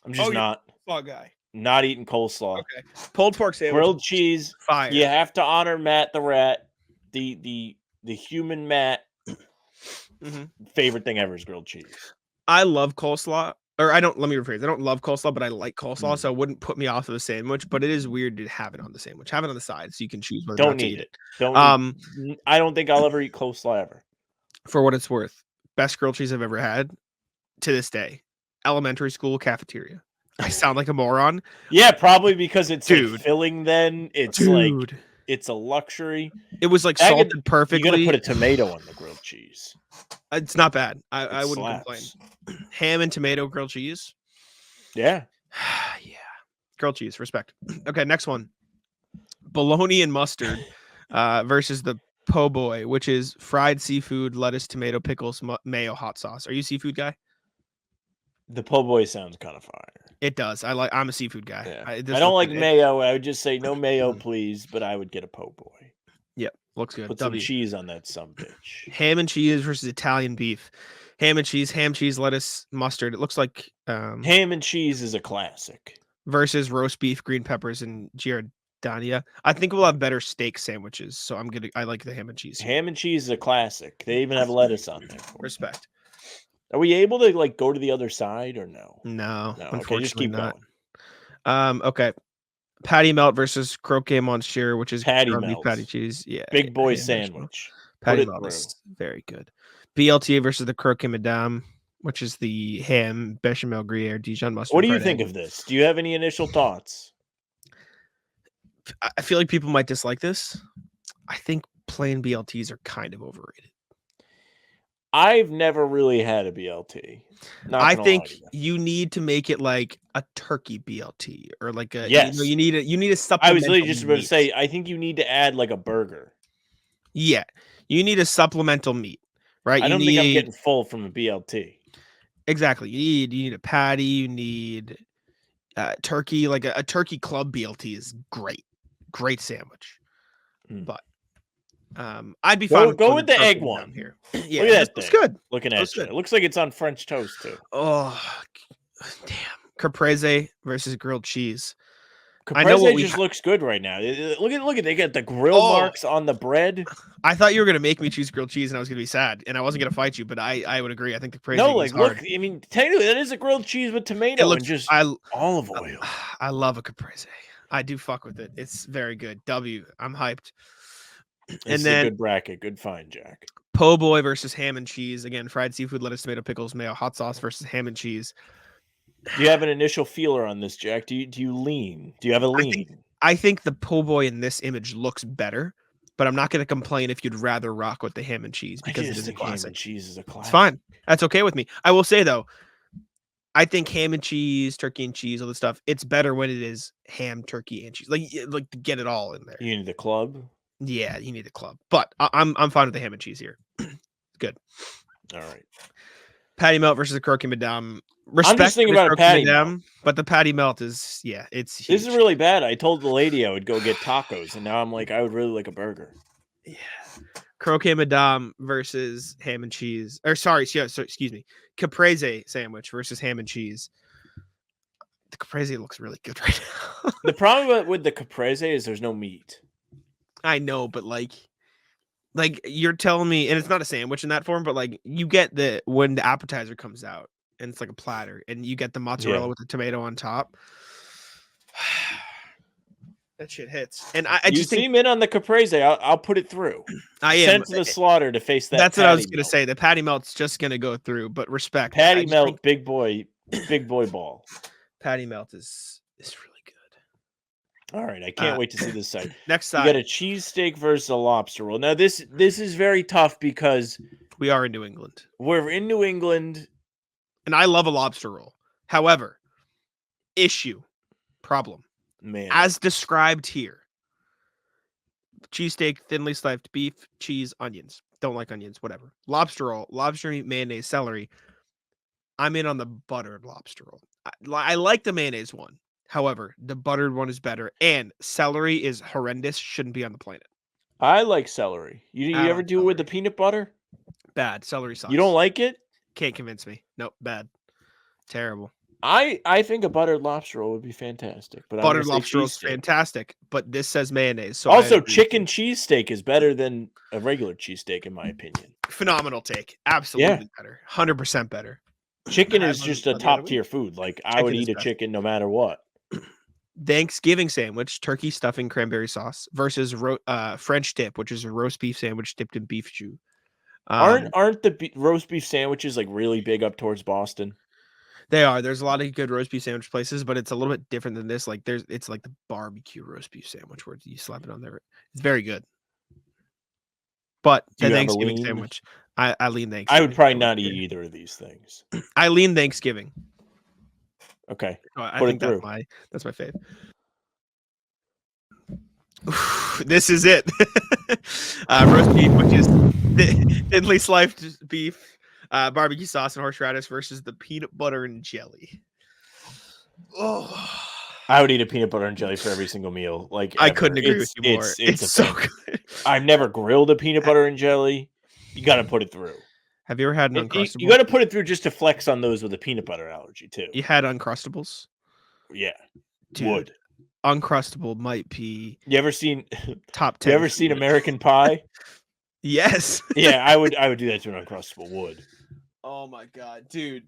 I'm just Oh, you're- not guy. not eating coleslaw. Okay. Pulled pork sandwich. Grilled cheese. Fire. You have to honor Matt the rat. The human Matt. Mhm. Favorite thing ever is grilled cheese. I love coleslaw. Or I don't, let me rephrase. I don't love coleslaw, but I like coleslaw, Mm. so it wouldn't put me off of a sandwich, but it is weird to have it on the sandwich. Have it on the side so you can choose whether or Don't not to need eat it. it. Don't. I don't think I'll ever eat coleslaw ever. For what it's worth, best grilled cheese I've ever had to this day. Elementary school cafeteria. I sound like a moron. Yeah, probably because it's like Dude. filling. Then it's like Dude. it's a luxury. It was like I could- salted You perfectly. gotta put a tomato on the grilled cheese. It's not bad. I It wouldn't slaps. complain. Ham and tomato grilled cheese. Yeah. Yeah. Grilled cheese, respect. Okay, next one. Bologna and mustard versus the po' boy, which is fried seafood, lettuce, tomato, pickles, mayo, hot sauce. Are you a seafood guy? The po' boy sounds kind of fire. It does. I'm a seafood guy. Yeah. I I this don't look like good. mayo. I would just say no mayo, please, but I would get a po' boy. Yep, looks good. Put W. some cheese on that sumbitch. Ham and cheese versus Italian beef. Ham, cheese, lettuce, mustard. It looks like Ham and cheese is a classic. versus roast beef, green peppers, and giardania. I think we'll have better steak sandwiches, so I like the ham and cheese. Ham and cheese is a classic. They even have lettuce on there. For it. Respect. Are we able to like go to the other side or no? No, No. unfortunately Okay, just keep not. going. Okay. Patty melt versus croquet monsieur, which is Patty ground beef melt. patty cheese. Yeah. Big boy ham bechamel. sandwich. Patty it melt through. is very good. BLT versus the croquet madame, which is the ham, bechamel, Gruyere, Dijon mustard. What do you fried think egg. of this? Do you have any initial thoughts? I feel like people might dislike this. I think plain BLTs are kind of overrated. I've never really had a BLT. Not I gonna think lie to you. you need to make it like a turkey BLT or like a Yes. you need a I supplemental was literally just about to meat. say, I think you need to add like a burger. Yeah, you need a supplemental meat, right? I You don't think I'm need getting full from a BLT. exactly. You need a patty. You need turkey. Like a turkey club BLT is great sandwich. Mm. But I'd be fine Go with the egg down one here. Look Yeah, at that looks thing. good. Looking Looks at you. good. It looks like it's on French toast too. Oh, damn. Caprese versus grilled cheese. I know Caprese what we just looks good right now. Look at they got the grill marks on the bread. I thought you were gonna make me choose grilled cheese, and I was gonna be sad, and I wasn't gonna fight you, but I would agree. I think the Caprese No, is like hard. look, I mean, technically that is a grilled cheese with tomato It looks. and just I olive oil. I love a Caprese. I do fuck with it. It's very good. I'm hyped. This And is then a good bracket. Good find, Jack. po' boy versus ham and cheese. Again, fried seafood, lettuce, tomato, pickles, mayo, hot sauce versus ham and cheese. Do you have an initial feeler on this, Jack? Do you lean? Do you have a lean? I think the po' boy in this image looks better, but I'm not going to complain if you'd rather rock with the ham and cheese because it is a classic. Ham and cheese is a classic. It's fine. That's okay with me. I will say though, I think ham and cheese, turkey and cheese, all this stuff, it's better when it is ham, turkey, and cheese. Like to get it all in there. You need the club. Yeah, you need the club. But I'm fine with the ham and cheese here. Good. All right. Patty melt versus the croquet madame. I'm just thinking about a patty melt. But the patty melt is it's huge. This is really bad. I told the lady I would go get tacos, and now I'm like, I would really like a burger. Yeah. Croquet madame versus ham and cheese. Or excuse me. Caprese sandwich versus ham and cheese. The caprese looks really good right now. The problem with the caprese is there's no meat. I know, but like you're telling me, and it's not a sandwich in that form, but like you get when the appetizer comes out and it's like a platter and you get the mozzarella with the tomato on top. That shit hits. And I just seem in on the caprese. I'll put it through. I am sent to the slaughter to face that. That's what I was gonna melt. say. The patty melt's just gonna go through, but respect. Patty melt, big boy ball. Patty melt is really good. All right, I can't wait to see this side. Next side, you got a cheesesteak versus a lobster roll. Now this is very tough because we are in New England. We're in New England, and I love a lobster roll. However, problem. Man. As described here. Cheesesteak, thinly sliced beef, cheese, onions. Don't like onions, whatever. Lobster roll, lobster meat, mayonnaise, celery. I'm in on the buttered lobster roll. I like the mayonnaise one. However, the buttered one is better. And celery is horrendous. Shouldn't be on the planet. I like celery. You ever do it with the peanut butter? Bad. Celery sauce. You don't like it? Can't convince me. Nope. Bad. Terrible. I think a buttered lobster roll would be fantastic. But buttered lobster roll is fantastic, but this says mayonnaise. So also, chicken cheesesteak is better than a regular cheesesteak, in my opinion. Phenomenal take. Absolutely better. 100% better. Chicken is just a top tier food. Like I would eat a chicken no matter what. Thanksgiving sandwich, turkey stuffing, cranberry sauce versus French dip, which is a roast beef sandwich dipped in beef jus. Aren't the roast beef sandwiches like really big up towards Boston? They are. There's a lot of good roast beef sandwich places, but it's a little bit different than this. Like it's like the barbecue roast beef sandwich where you slap it on there. It's very good. But the Thanksgiving sandwich, I lean Thanksgiving. I would probably not eat either of these things. I lean Thanksgiving. Okay. I think that's my fave. This is it. Roast beef, which is thinly sliced beef, barbecue sauce and horseradish versus the peanut butter and jelly. Oh, I would eat a peanut butter and jelly for every single meal. Like I couldn't agree with you more. It's so good. I've never grilled a peanut butter and jelly. You got to put it through. Have you ever had an Uncrustables? You got to put it through just to flex on those with a peanut butter allergy too. You had Uncrustables? Yeah. Dude, would. Uncrustable might be. You ever seen top 10? You ever seen American Pie? Yes. Yeah, I would do that to an Uncrustable. Would. Oh my god, dude.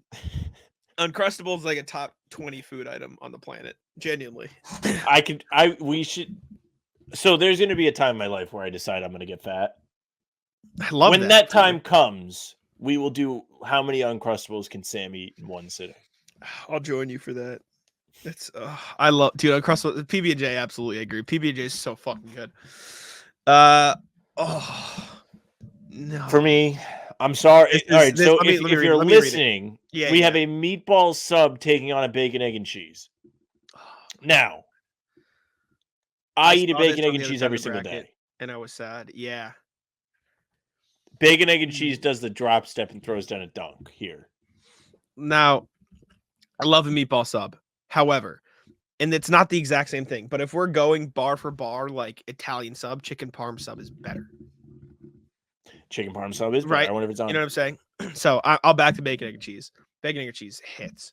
Uncrustable is like a top 20 food item on the planet. Genuinely. We should. So there's going to be a time in my life where I decide I'm going to get fat. I love when that time comes, we will do how many Uncrustables can Sam eat in one sitting. I'll join you for that. It's I love Uncrustable. PB&J, absolutely agree. PB&J is so fucking good. No. For me, I'm sorry. This is- All right, this- so let me- if let me read it, you're let me read it. listening, Yeah, we yeah. have a meatball sub taking on a bacon, egg, and cheese. Now, I eat a saw this bacon, on egg, the and other cheese side of every the single bracket, day. and I was sad. Yeah. Bacon, egg, and cheese does the drop step and throws down a dunk here. Now, I love a meatball sub. However, and it's not the exact same thing, but if we're going bar for bar, like Italian sub, chicken parm sub is better. Chicken parm sub is better. Right. I wonder if it's on. You know what I'm saying? So I'll back to bacon, egg, and cheese. Bacon, egg, and cheese hits.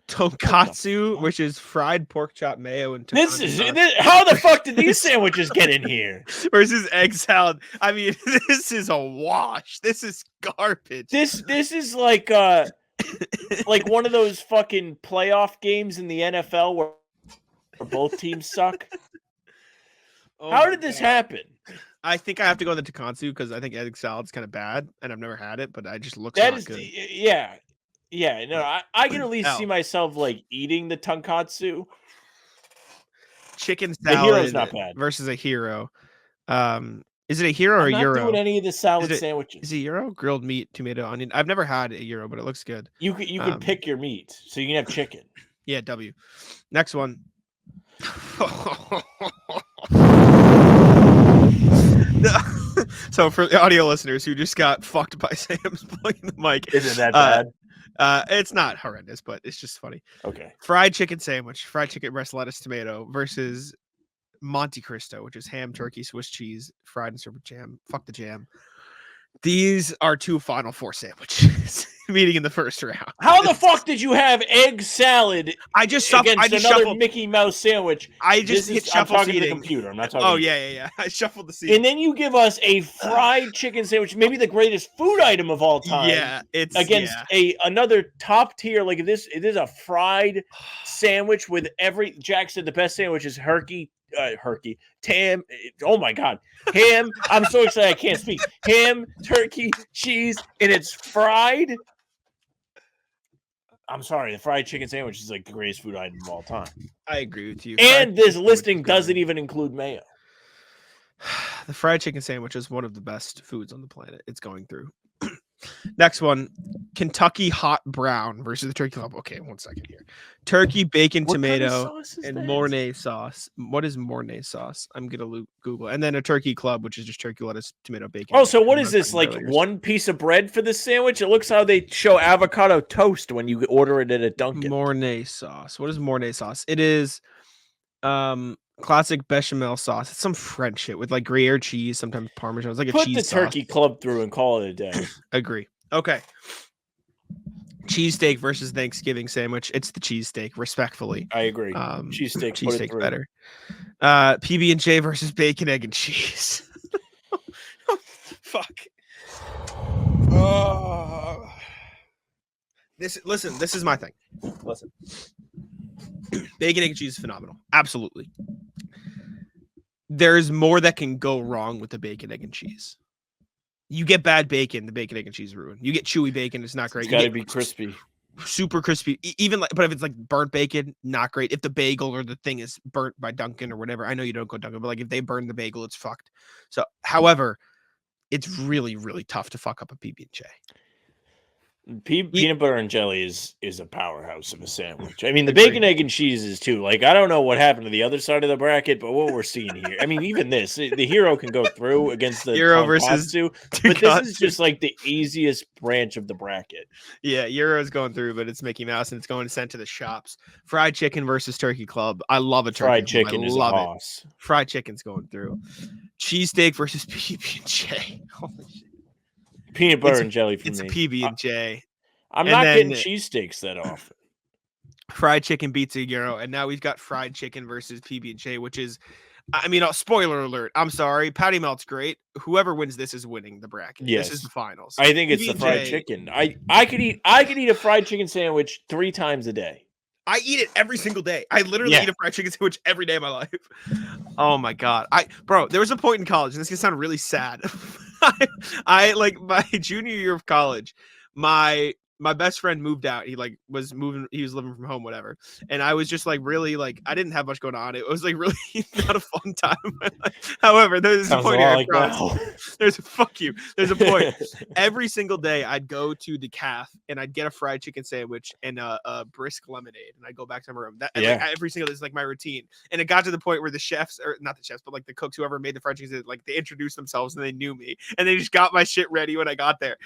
Tonkatsu, which is fried pork chop mayo and This tonkatsu is sauce, how the fuck did these sandwiches get in here? versus egg salad. I mean, this is a wash. This is garbage. This is like one of those fucking playoff games in the NFL where both teams suck. Oh How my did this God. happen? I think I have to go with the tonkatsu because I think egg salad's kind of bad, and I've never had it, but I just looks That not is good. yeah. Yeah, no, I can at least see L. myself like eating the tonkatsu. Chicken The hero's salad not bad. versus a hero. Is it a hero or I'm a not euro? doing any of the salad Is it- sandwiches. Is it euro? Grilled meat, tomato, onion. I've never had a euro, but it looks good. You can pick your meat, so you can have chicken. Yeah, W. Next one. So for the audio listeners who just got fucked by Sam's pulling the mic, Is it that bad? it's not horrendous, but it's just funny. Okay. Fried chicken sandwich, fried chicken breast, lettuce, tomato versus Monte Cristo, which is ham, turkey, Swiss cheese, fried and served with jam. Fuck the jam. These are two Final Four sandwiches meeting in the first round. How the fuck did you have egg salad I just shuffled. against I just another shuffled. Mickey Mouse sandwich? I just This hit is, I'm shuffle talking to the seating. computer. I'm not talking. Oh to you. yeah. I shuffled the seat. And then you give us a fried chicken sandwich, maybe the greatest food item of all time. Yeah, it's Against another top tier, like this, it is a fried sandwich with every. Jack said the best sandwich is oh my god, ham. I'm so excited I can't speak. Ham, turkey, cheese, and it's fried. I'm sorry, the fried chicken sandwich is like the greatest food item of all time. I agree with you. And Fried this chicken sandwich listing is doesn't good. even include mayo. The fried chicken sandwich is one of the best foods on the planet. It's going through. Next one, Kentucky hot brown versus the turkey club. Okay, 1 second here. Turkey, bacon, What kind of tomato, sauce is and this? Mornay sauce. What is Mornay sauce? I'm gonna Google. And then a turkey club, which is just turkey, lettuce, tomato, bacon. Oh, so what I'm is not this? talking Like burgers. one piece of bread for the sandwich? It looks how they show avocado toast when you order it at a Dunkin'. Mornay sauce. What is Mornay sauce? It is classic bechamel sauce. It's some French shit with like Gruyere cheese, sometimes Parmesan. It's like a Put cheese the sauce. turkey club through and call it a day. Agree. Okay. Cheesesteak versus Thanksgiving sandwich. It's the cheesesteak, respectfully. I agree. Cheesesteak, put it Cheesesteak through. better. PB&J versus bacon, egg, and cheese. Fuck. This is my thing. Listen. Bacon, egg, and cheese is phenomenal. Absolutely. There's more that can go wrong with the bacon, egg, and cheese. You get bad bacon, the bacon, egg, and cheese is ruined. You get chewy bacon, it's not great. It's You got to get be crispy. super crispy. Even like, but if it's like burnt bacon, not great. If the bagel or the thing is burnt by Dunkin' or whatever, I know you don't go Dunkin', but like if they burn the bagel, it's fucked. So, however, it's really, really tough to fuck up a PB&J. Peanut butter and jelly is a powerhouse of a sandwich. I mean, the bacon, egg, and cheese is too. Like, I don't know what happened to the other side of the bracket, but what we're seeing here. I mean, even this, the hero can go through against the Hero versus tonkatsu, but this is just like the easiest branch of the bracket. Yeah, Euro's going through, but it's Mickey Mouse and it's going sent to the shops. Fried chicken versus turkey club. I love a turkey Fried club. chicken I is love a it. boss. Fried chicken's going through. Cheesesteak versus PB&J. Holy shit. Peanut butter and jelly for It's me. a PB&J. I'm and not then- getting cheesesteaks that often. Fried chicken beats a gyro, and now we've got fried chicken versus PB&J, which is, I mean, spoiler alert. I'm sorry, Patty Melt's great. Whoever wins this is winning the bracket. Yes. This is the finals. I think it's the fried PB&J chicken. I could eat a fried chicken sandwich 3 times a day. I eat it every single day. I literally Yeah. eat a fried chicken sandwich every day of my life. Oh my god, bro, there was a point in college, and this is gonna sound really sad. I like my junior year of college. My my best friend moved out. He like was moving. He was living from home, whatever. And I was just like really like I didn't have much going on. It was like really not a fun time in my life. However, there's a Sounds point a lot here. I like promise. now. There's a fuck you. There's a point. Every single day, I'd go to the calf and I'd get a fried chicken sandwich and a brisk lemonade, and I'd go back to my room. That and, like, every single day is like my routine. And it got to the point where the chefs, or not the chefs, but like the cooks, whoever made the fried chicken, like they introduced themselves and they knew me, and they just got my shit ready when I got there.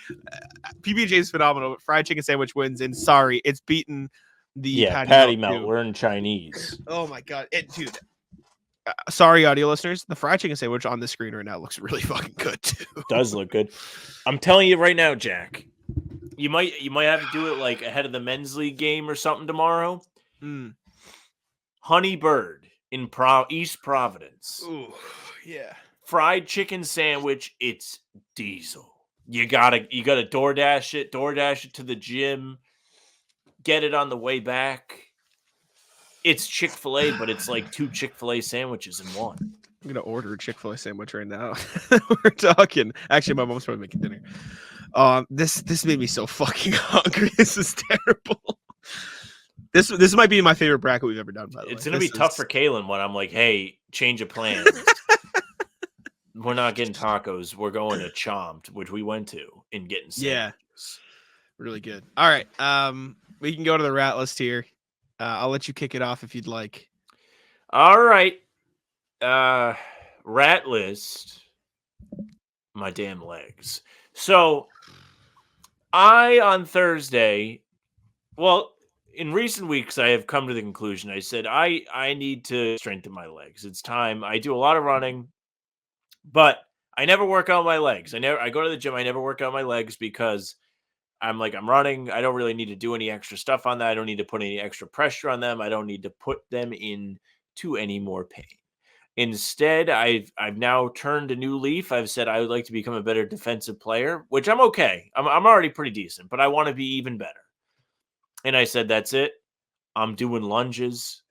PB&J is phenomenal. But fried chicken sandwich wins, and sorry, it's beaten the patty melt. Too. Learn Chinese. Oh my god, dude. Sorry, audio listeners. The fried chicken sandwich on the screen right now looks really fucking good too. Does look good. I'm telling you right now, Jack. You might have to do it like ahead of the men's league game or something tomorrow. Honey Bird in East Providence. Ooh, yeah. Fried chicken sandwich. It's diesel. You gotta DoorDash it to the gym. Get it on the way back. It's Chick-fil-A, but it's like 2 Chick-fil-A sandwiches in one. I'm gonna order a Chick-fil-A sandwich right now. We're talking. Actually, my mom's probably making dinner. This made me so fucking hungry. This is terrible. This might be my favorite bracket we've ever done. By the way, it's gonna be tough for Kalen when I'm like, hey, change of plans. We're not getting tacos. We're going to Chomped, which we went to, and getting sandwiches. Yeah, really good. All right, we can go to the rat list here. I'll let you kick it off if you'd like. All right. Rat list. My damn legs. So on Thursday, well, in recent weeks, I have come to the conclusion. I said, I need to strengthen my legs. It's time. I do a lot of running, but I never work out my legs. I go to the gym. I never work out my legs because I'm running. I don't really need to do any extra stuff on that. I don't need to put any extra pressure on them. I don't need to put them into any more pain. Instead, I've now turned a new leaf. I've said I would like to become a better defensive player, which I'm okay. I'm already pretty decent, but I want to be even better. And I said, that's it. I'm doing lunges.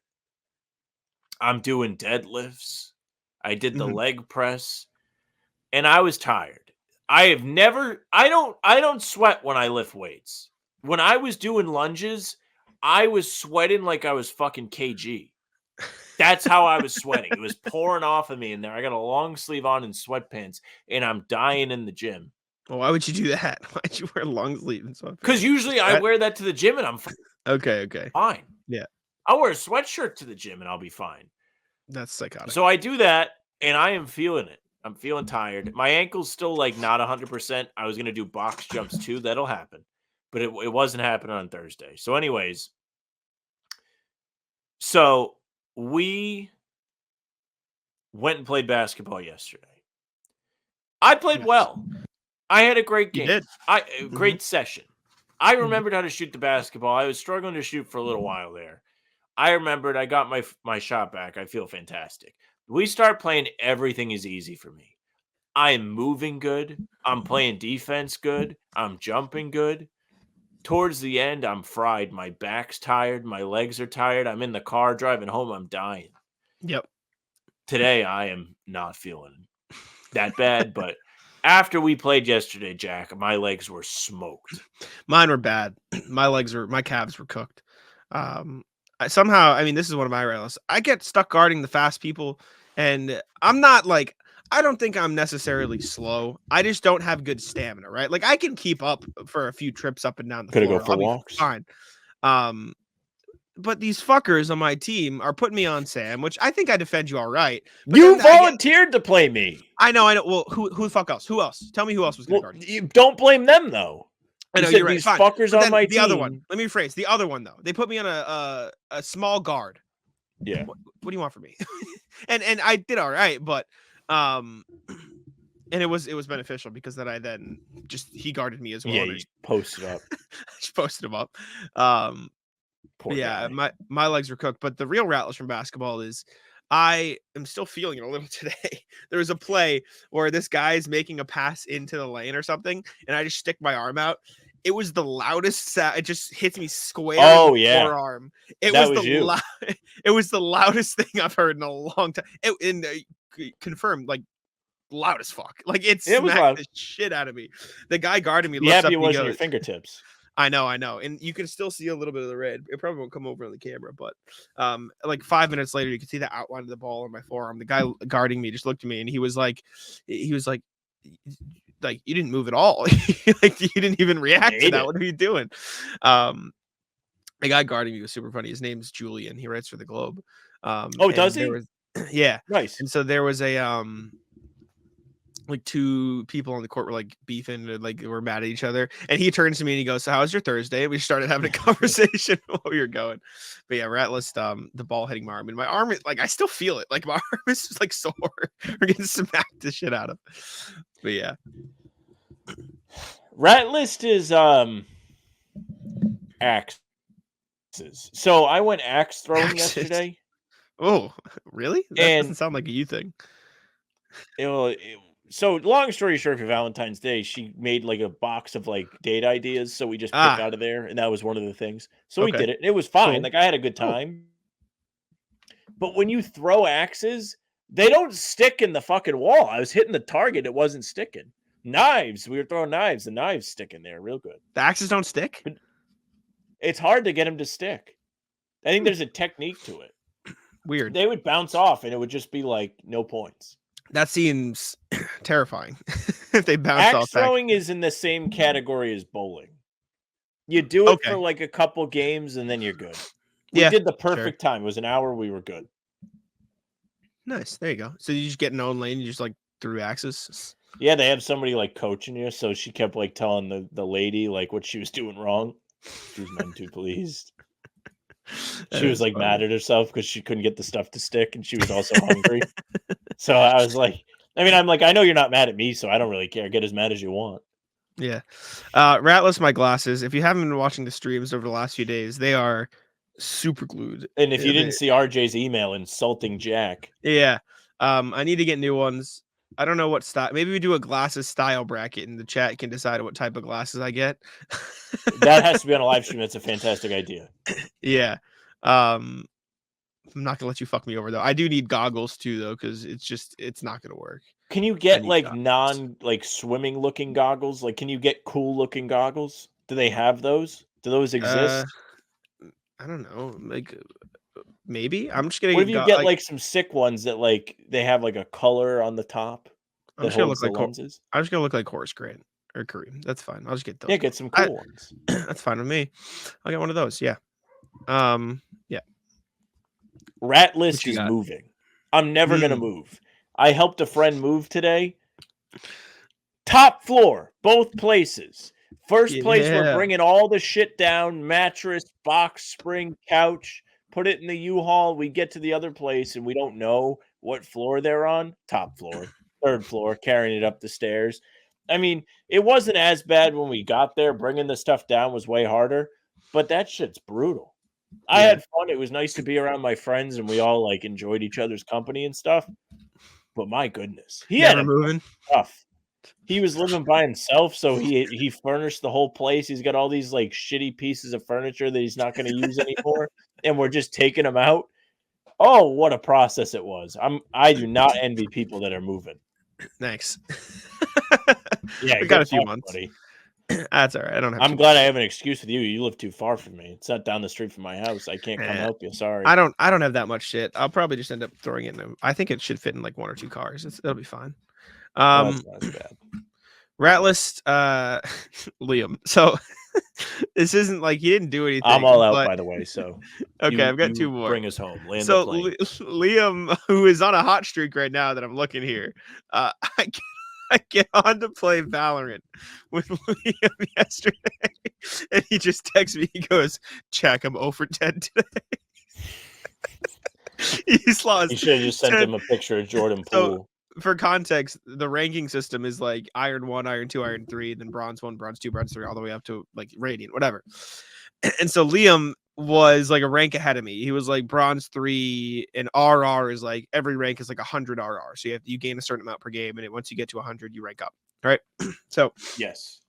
I'm doing deadlifts. I did the leg press, and I was tired. I don't sweat when I lift weights. When I was doing lunges, I was sweating like I was fucking KG. That's how I was sweating. It was pouring off of me in there. I got a long sleeve on and sweatpants, and I'm dying in the gym. Well, why would you do that? Why'd you wear long sleeve and sweatpants? Because usually I wear that to the gym, and I'm okay. fine. Yeah. I'll wear a sweatshirt to the gym, and I'll be fine. That's psychotic. So I do that, and I am feeling it. I'm feeling tired. My ankle's still like not 100%. I was going to do box jumps too. That'll happen. But it wasn't happening on Thursday. So anyways, so we went and played basketball yesterday. I played well. I had a great game. You did. Great session. I remembered how to shoot the basketball. I was struggling to shoot for a little while there. I remembered I got my shot back. I feel fantastic. We start playing, everything is easy for me. I am moving good. I'm playing defense good. I'm jumping good. Towards the end, I'm fried. My back's tired. My legs are tired. I'm in the car driving home. I'm dying. Yep. Today, I am not feeling that bad, but after we played yesterday, Jack, my legs were smoked. Mine were bad. My calves were cooked. Somehow, I mean, this is one of my rails. I get stuck guarding the fast people, and I'm not like, I don't think I'm necessarily slow. I just don't have good stamina, right? Like I can keep up for a few trips up and down the floor. Could go for walks. Fine. But these fuckers on my team are putting me on Sam, which I think I defend you all right. But you volunteered to play me. I know. Well, who the fuck else? Who else? Tell me who else was going to guard you. Don't blame them though. I know you're right. These fuckers on my team. The other one. Let me rephrase. The other one though. They put me on a small guard. Yeah. What do you want from me? and I did all right, but and it was beneficial because then he guarded me as well. Yeah, you posted up. Just posted him up. Poor yeah, guy. my legs were cooked, but the real ratless from basketball is I am still feeling it a little today. There was a play where this guy is making a pass into the lane or something, and I just stick my arm out. It was the loudest sound. It just hits me square in the forearm. It was the loudest thing I've heard in a long time. Confirmed, like loud as fuck. Like it smacked the shit out of me. The guy guarding me. Yeah, it wasn't your fingertips. I know, and you can still see a little bit of the red. It probably won't come over on the camera, but like 5 minutes later, you can see the outline of the ball on my forearm. The guy guarding me just looked at me, and he was like, you didn't move at all. Like you didn't even react to that. What are you doing? The guy guarding me was super funny. His name's Julian. He writes for the Globe. Does he? Yeah, nice. And so there was a like two people on the court were like beefing and like were mad at each other, and he turns to me and he goes, "So how's your Thursday?" And we started having a conversation while we were going. But yeah, Ratless, the ball hitting my arm, and my arm is like I still feel it. Like my arm is just like sore. We're getting smacked the shit out of. But yeah, Ratlist is axes. So I went axe throwing yesterday. Oh, really? That doesn't sound like a you thing. So long story short, for Valentine's Day, she made like a box of like date ideas. So we just picked out of there, and that was one of the things. So we did it. And it was fine. Cool. Like I had a good time. But when you throw axes, they don't stick in the fucking wall. I was hitting the target. It wasn't sticking. Knives. We were throwing knives. The knives stick in there real good. The axes don't stick? But it's hard to get them to stick. I think there's a technique to it. Weird. They would bounce off, and it would just be like no points. That seems terrifying. If they bounce off. Axe throwing is in the same category as bowling. You do it for like a couple games, and then you're good. We did the perfect time. It was an hour. We were good. Nice. There you go. So you just get in your own lane. You just like threw axes. Yeah, they have somebody like coaching you. So she kept like telling the lady like what she was doing wrong. She was none too pleased. She was like mad at herself because she couldn't get the stuff to stick, and she was also hungry. So I was like, I'm like, I know you're not mad at me, so I don't really care. Get as mad as you want. Yeah. Ratless my glasses. If you haven't been watching the streams over the last few days, they are super glued. And if you didn't see RJ's email insulting Jack. Yeah. I need to get new ones. I don't know what style. Maybe we do a glasses style bracket, and the chat can decide what type of glasses I get. That has to be on a live stream. That's a fantastic idea. Yeah. I'm not gonna let you fuck me over though. I do need goggles too though, because it's not gonna work. Can you get like swimming looking goggles? Like, can you get cool looking goggles? Do they have those? Do those exist? I don't know. Like maybe. I'm just gonna. What if you get like some sick ones that like they have like a color on the top? I'm just gonna look like lenses. I'm just gonna look like Horace Grant or Kareem. That's fine. I'll just get those. Yeah, get some cool ones. That's fine with me. I'll get one of those. Yeah. Yeah. Rat list is moving. I'm never gonna move. I helped a friend move today. Top floor, both places. First place, we're bringing all the shit down: mattress, box spring, couch. Put it in the U-Haul. We get to the other place, and we don't know what floor they're on. Top floor, third floor, carrying it up the stairs. It wasn't as bad when we got there. Bringing the stuff down was way harder, but that shit's brutal. I had fun. It was nice to be around my friends, and we all like enjoyed each other's company and stuff. But my goodness, he had moving stuff. He was living by himself, so he furnished the whole place. He's got all these like shitty pieces of furniture that he's not going to use anymore, and we're just taking them out. Oh, what a process it was! I do not envy people that are moving. Thanks. Yeah, we got a few months. Buddy. That's all right. I don't have. I'm glad I have an excuse with you. You live too far from me. It's not down the street from my house. I can't come help you. Sorry. I don't have that much shit. I'll probably just end up throwing it in. I think it should fit in like one or two cars. It'll be fine. That's not bad. Ratlist, Liam. So this isn't like he didn't do anything. I'm all out, by the way. So okay, I've got two more. Bring us home. Land so the plane. Liam, who is on a hot streak right now that I'm looking here, I get on to play Valorant with Liam yesterday, and he just texts me. He goes, "Jack, I'm 0 for 10 today." He's lost. You should have just sent him a picture of Jordan Poole. For context, the ranking system is like Iron 1, Iron 2, Iron 3, then Bronze 1, Bronze 2, Bronze 3, all the way up to like Radiant, whatever. And so Liam was like a rank ahead of me. He was like Bronze 3, and RR is like every rank is like 100 RR. So you gain a certain amount per game, and once you get to 100, you rank up, right? So yes,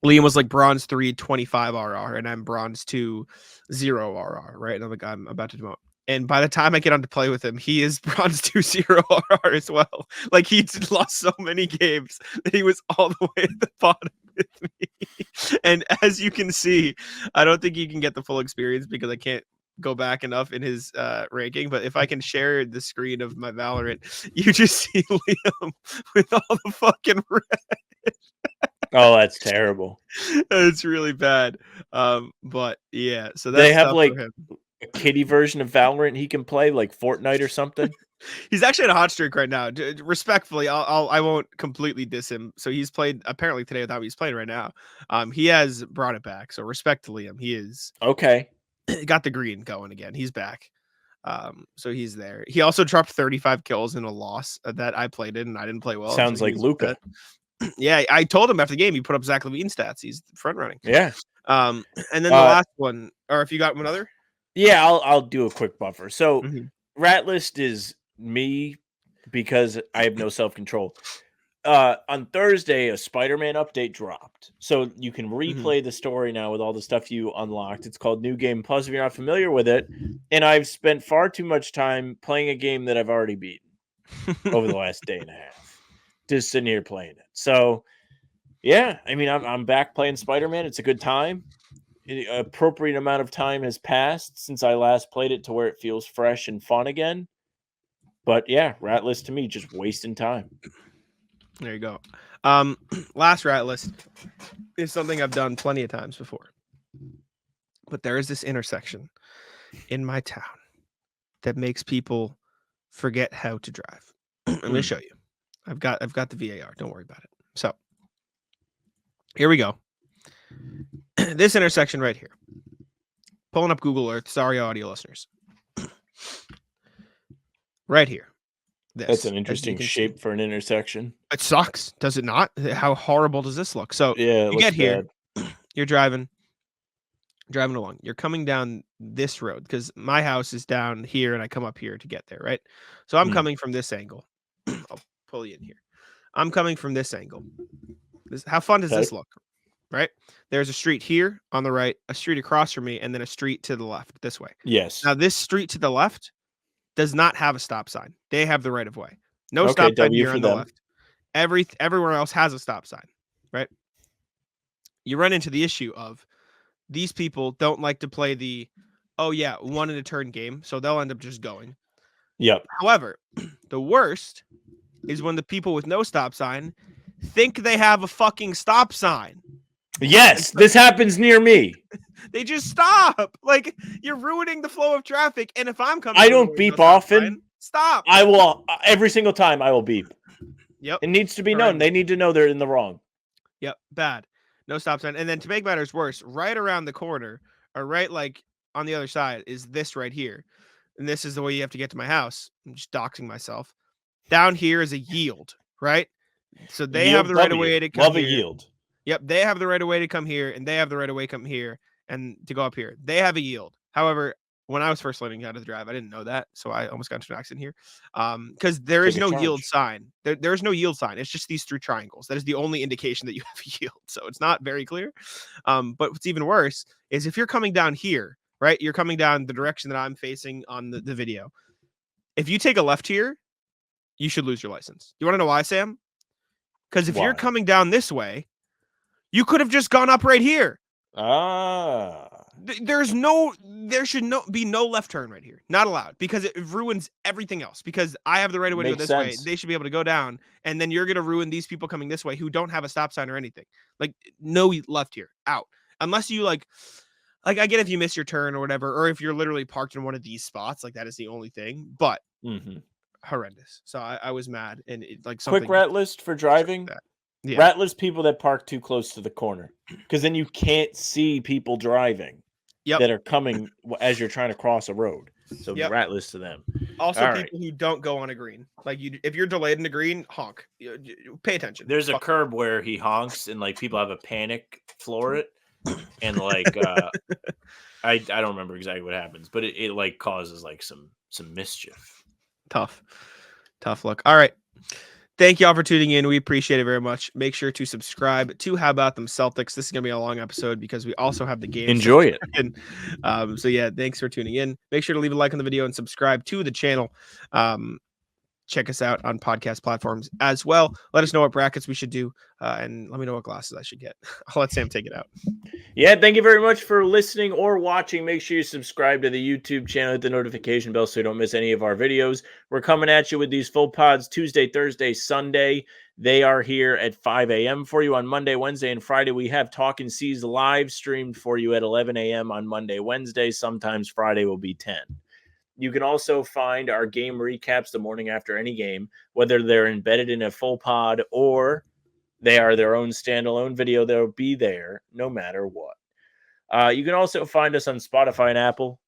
Liam was like Bronze 3, 25 RR, and I'm Bronze 2, 0 RR, right? And I'm like, I'm about to demote. And by the time I get on to play with him, he is Bronze 2-0 RR as well. Like, he lost so many games that he was all the way at the bottom. with me. And as you can see, I don't think you can get the full experience because I can't go back enough in his ranking. But if I can share the screen of my Valorant, you just see Liam with all the fucking red. Oh, that's terrible. It's really bad. But yeah, so They that's have tough like for him. a kiddie version of Valorant he can play, like Fortnite or something. He's actually at a hot streak right now. Respectfully, I won't completely diss him. So he's played apparently today without me. He's playing right now. He has brought it back. So respect to Liam. He is Okay. got the green going again. He's back. So he's there. He also dropped 35 kills in a loss that I played in, and I didn't play well. Sounds so like Luka. Yeah, I told him after the game he put up Zach LaVine stats. He's front running. Yeah. And then the last one, or if you got one other. Yeah, I'll do a quick buffer. So Rat List is me because I have no self-control. On Thursday, a Spider-Man update dropped. So you can replay the story now with all the stuff you unlocked. It's called New Game Plus if you're not familiar with it. And I've spent far too much time playing a game that I've already beaten over the last day and a half. Just sitting here playing it. So, yeah, I mean, I'm back playing Spider-Man. It's a good time. An appropriate amount of time has passed since I last played it to where it feels fresh and fun again. But yeah, Rat List to me, just wasting time. There you go. Last Rat List is something I've done plenty of times before. But there is this intersection in my town that makes people forget how to drive. I'm going to show you. I've got the VAR. Don't worry about it. So here we go. This intersection right here. Pulling up Google Earth. Sorry, audio listeners. Right here. That's an interesting shape for an intersection. It sucks, does it not? How horrible does this look? So yeah, you get here, you're driving along. You're coming down this road because my house is down here and I come up here to get there, right? So I'm coming from this angle. I'll pull you in here. I'm coming from this angle. How fun does this look? Right? There's a street here on the right, a street across from me, and then a street to the left this way. Yes. Now this street to the left does not have a stop sign. They have the right of way. No stop sign here on the left. Everywhere else has a stop sign, right? You run into the issue of these people don't like to play the, one in a turn game, so they'll end up just going. Yep. However, the worst is when the people with no stop sign think they have a fucking stop sign. Yes, this happens near me. They just stop. Like, you're ruining the flow of traffic. And if I'm coming, I don't beep often. Stop. I will every single time. I will beep. Yep. It needs to be known. They need to know they're in the wrong. Yep. Bad. No stop sign. And then to make matters worse, right around the corner, or right like on the other side, is this right here. And this is the way you have to get to my house. I'm just doxing myself. Down here is a yield, right? So they have the right of way to come Love here. a yield. Yep, they have the right of way to come here, and they have the right of way to come here and to go up here. They have a yield. However, when I was first learning how to drive, I didn't know that, so I almost got into an accident here. Because there is no yield sign. There's no yield sign. It's just these three triangles. That is the only indication that you have a yield. So it's not very clear. But what's even worse is if you're coming down here, right? You're coming down the direction that I'm facing on the video. If you take a left here, you should lose your license. You want to know why, Sam? Because if you're coming down this way, you could have just gone up right here. There should be no left turn right here. Not allowed, because it ruins everything else. Because I have the right of way to go this way. They should be able to go down. And then you're going to ruin these people coming this way who don't have a stop sign or anything. Like, no left here. Out. Unless you like I get if you miss your turn or whatever, or if you're literally parked in one of these spots, like that is the only thing. But horrendous. So I was mad. And quick rat list for driving. Yeah. Rat list people that park too close to the corner, because then you can't see people driving that are coming as you're trying to cross a road. So rat list to them. Also, people who don't go on a green. Like if you're delayed in a green, honk. Pay attention. There's a curb where he honks and like people have a panic floor it, and like I don't remember exactly what happens, but it like causes like some mischief. Tough look. All right. Thank you all for tuning in. We appreciate it very much. Make sure to subscribe to How About Them Celtics. This is going to be a long episode because we also have the game. Enjoy it. So yeah, thanks for tuning in. Make sure to leave a like on the video and subscribe to the channel. check us out on podcast platforms as well. Let us know what brackets we should do, and let me know what glasses I should get. I'll let Sam take it out. Yeah, thank you very much for listening or watching. Make sure you subscribe to the YouTube channel, hit the notification bell so you don't miss any of our videos. We're coming at you with these full pods Tuesday, Thursday, Sunday. They are here at 5 a.m. for you on Monday, Wednesday, and Friday. We have Talkin' C's live streamed for you at 11 a.m. on Monday, Wednesday. Sometimes Friday will be 10. You can also find our game recaps the morning after any game, whether they're embedded in a full pod or they are their own standalone video. They'll be there no matter what. You can also find us on Spotify and Apple.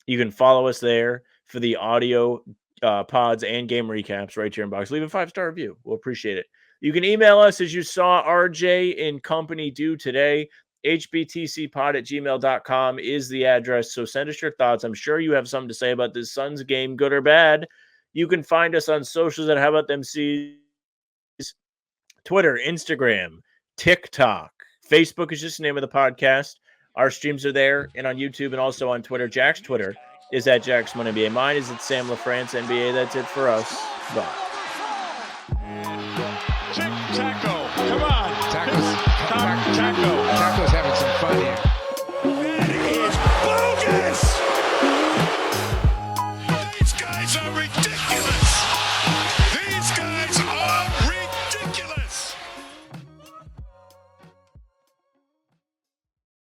You can follow us there for the audio pods and game recaps right here in box. Leave a 5-star review. We'll appreciate it. You can email us as you saw RJ and company do today. hbtcpod@gmail.com is the address. So send us your thoughts. I'm sure you have something to say about this Suns game, good or bad. You can find us on socials at How About Them C's, Twitter, Instagram, TikTok. Facebook is just the name of the podcast. Our streams are there and on YouTube and also on Twitter. Jack's Twitter is at Jack's1NBA. Mine is at Sam LaFrance NBA. That's it for us. Bye. Tic-tac-toe.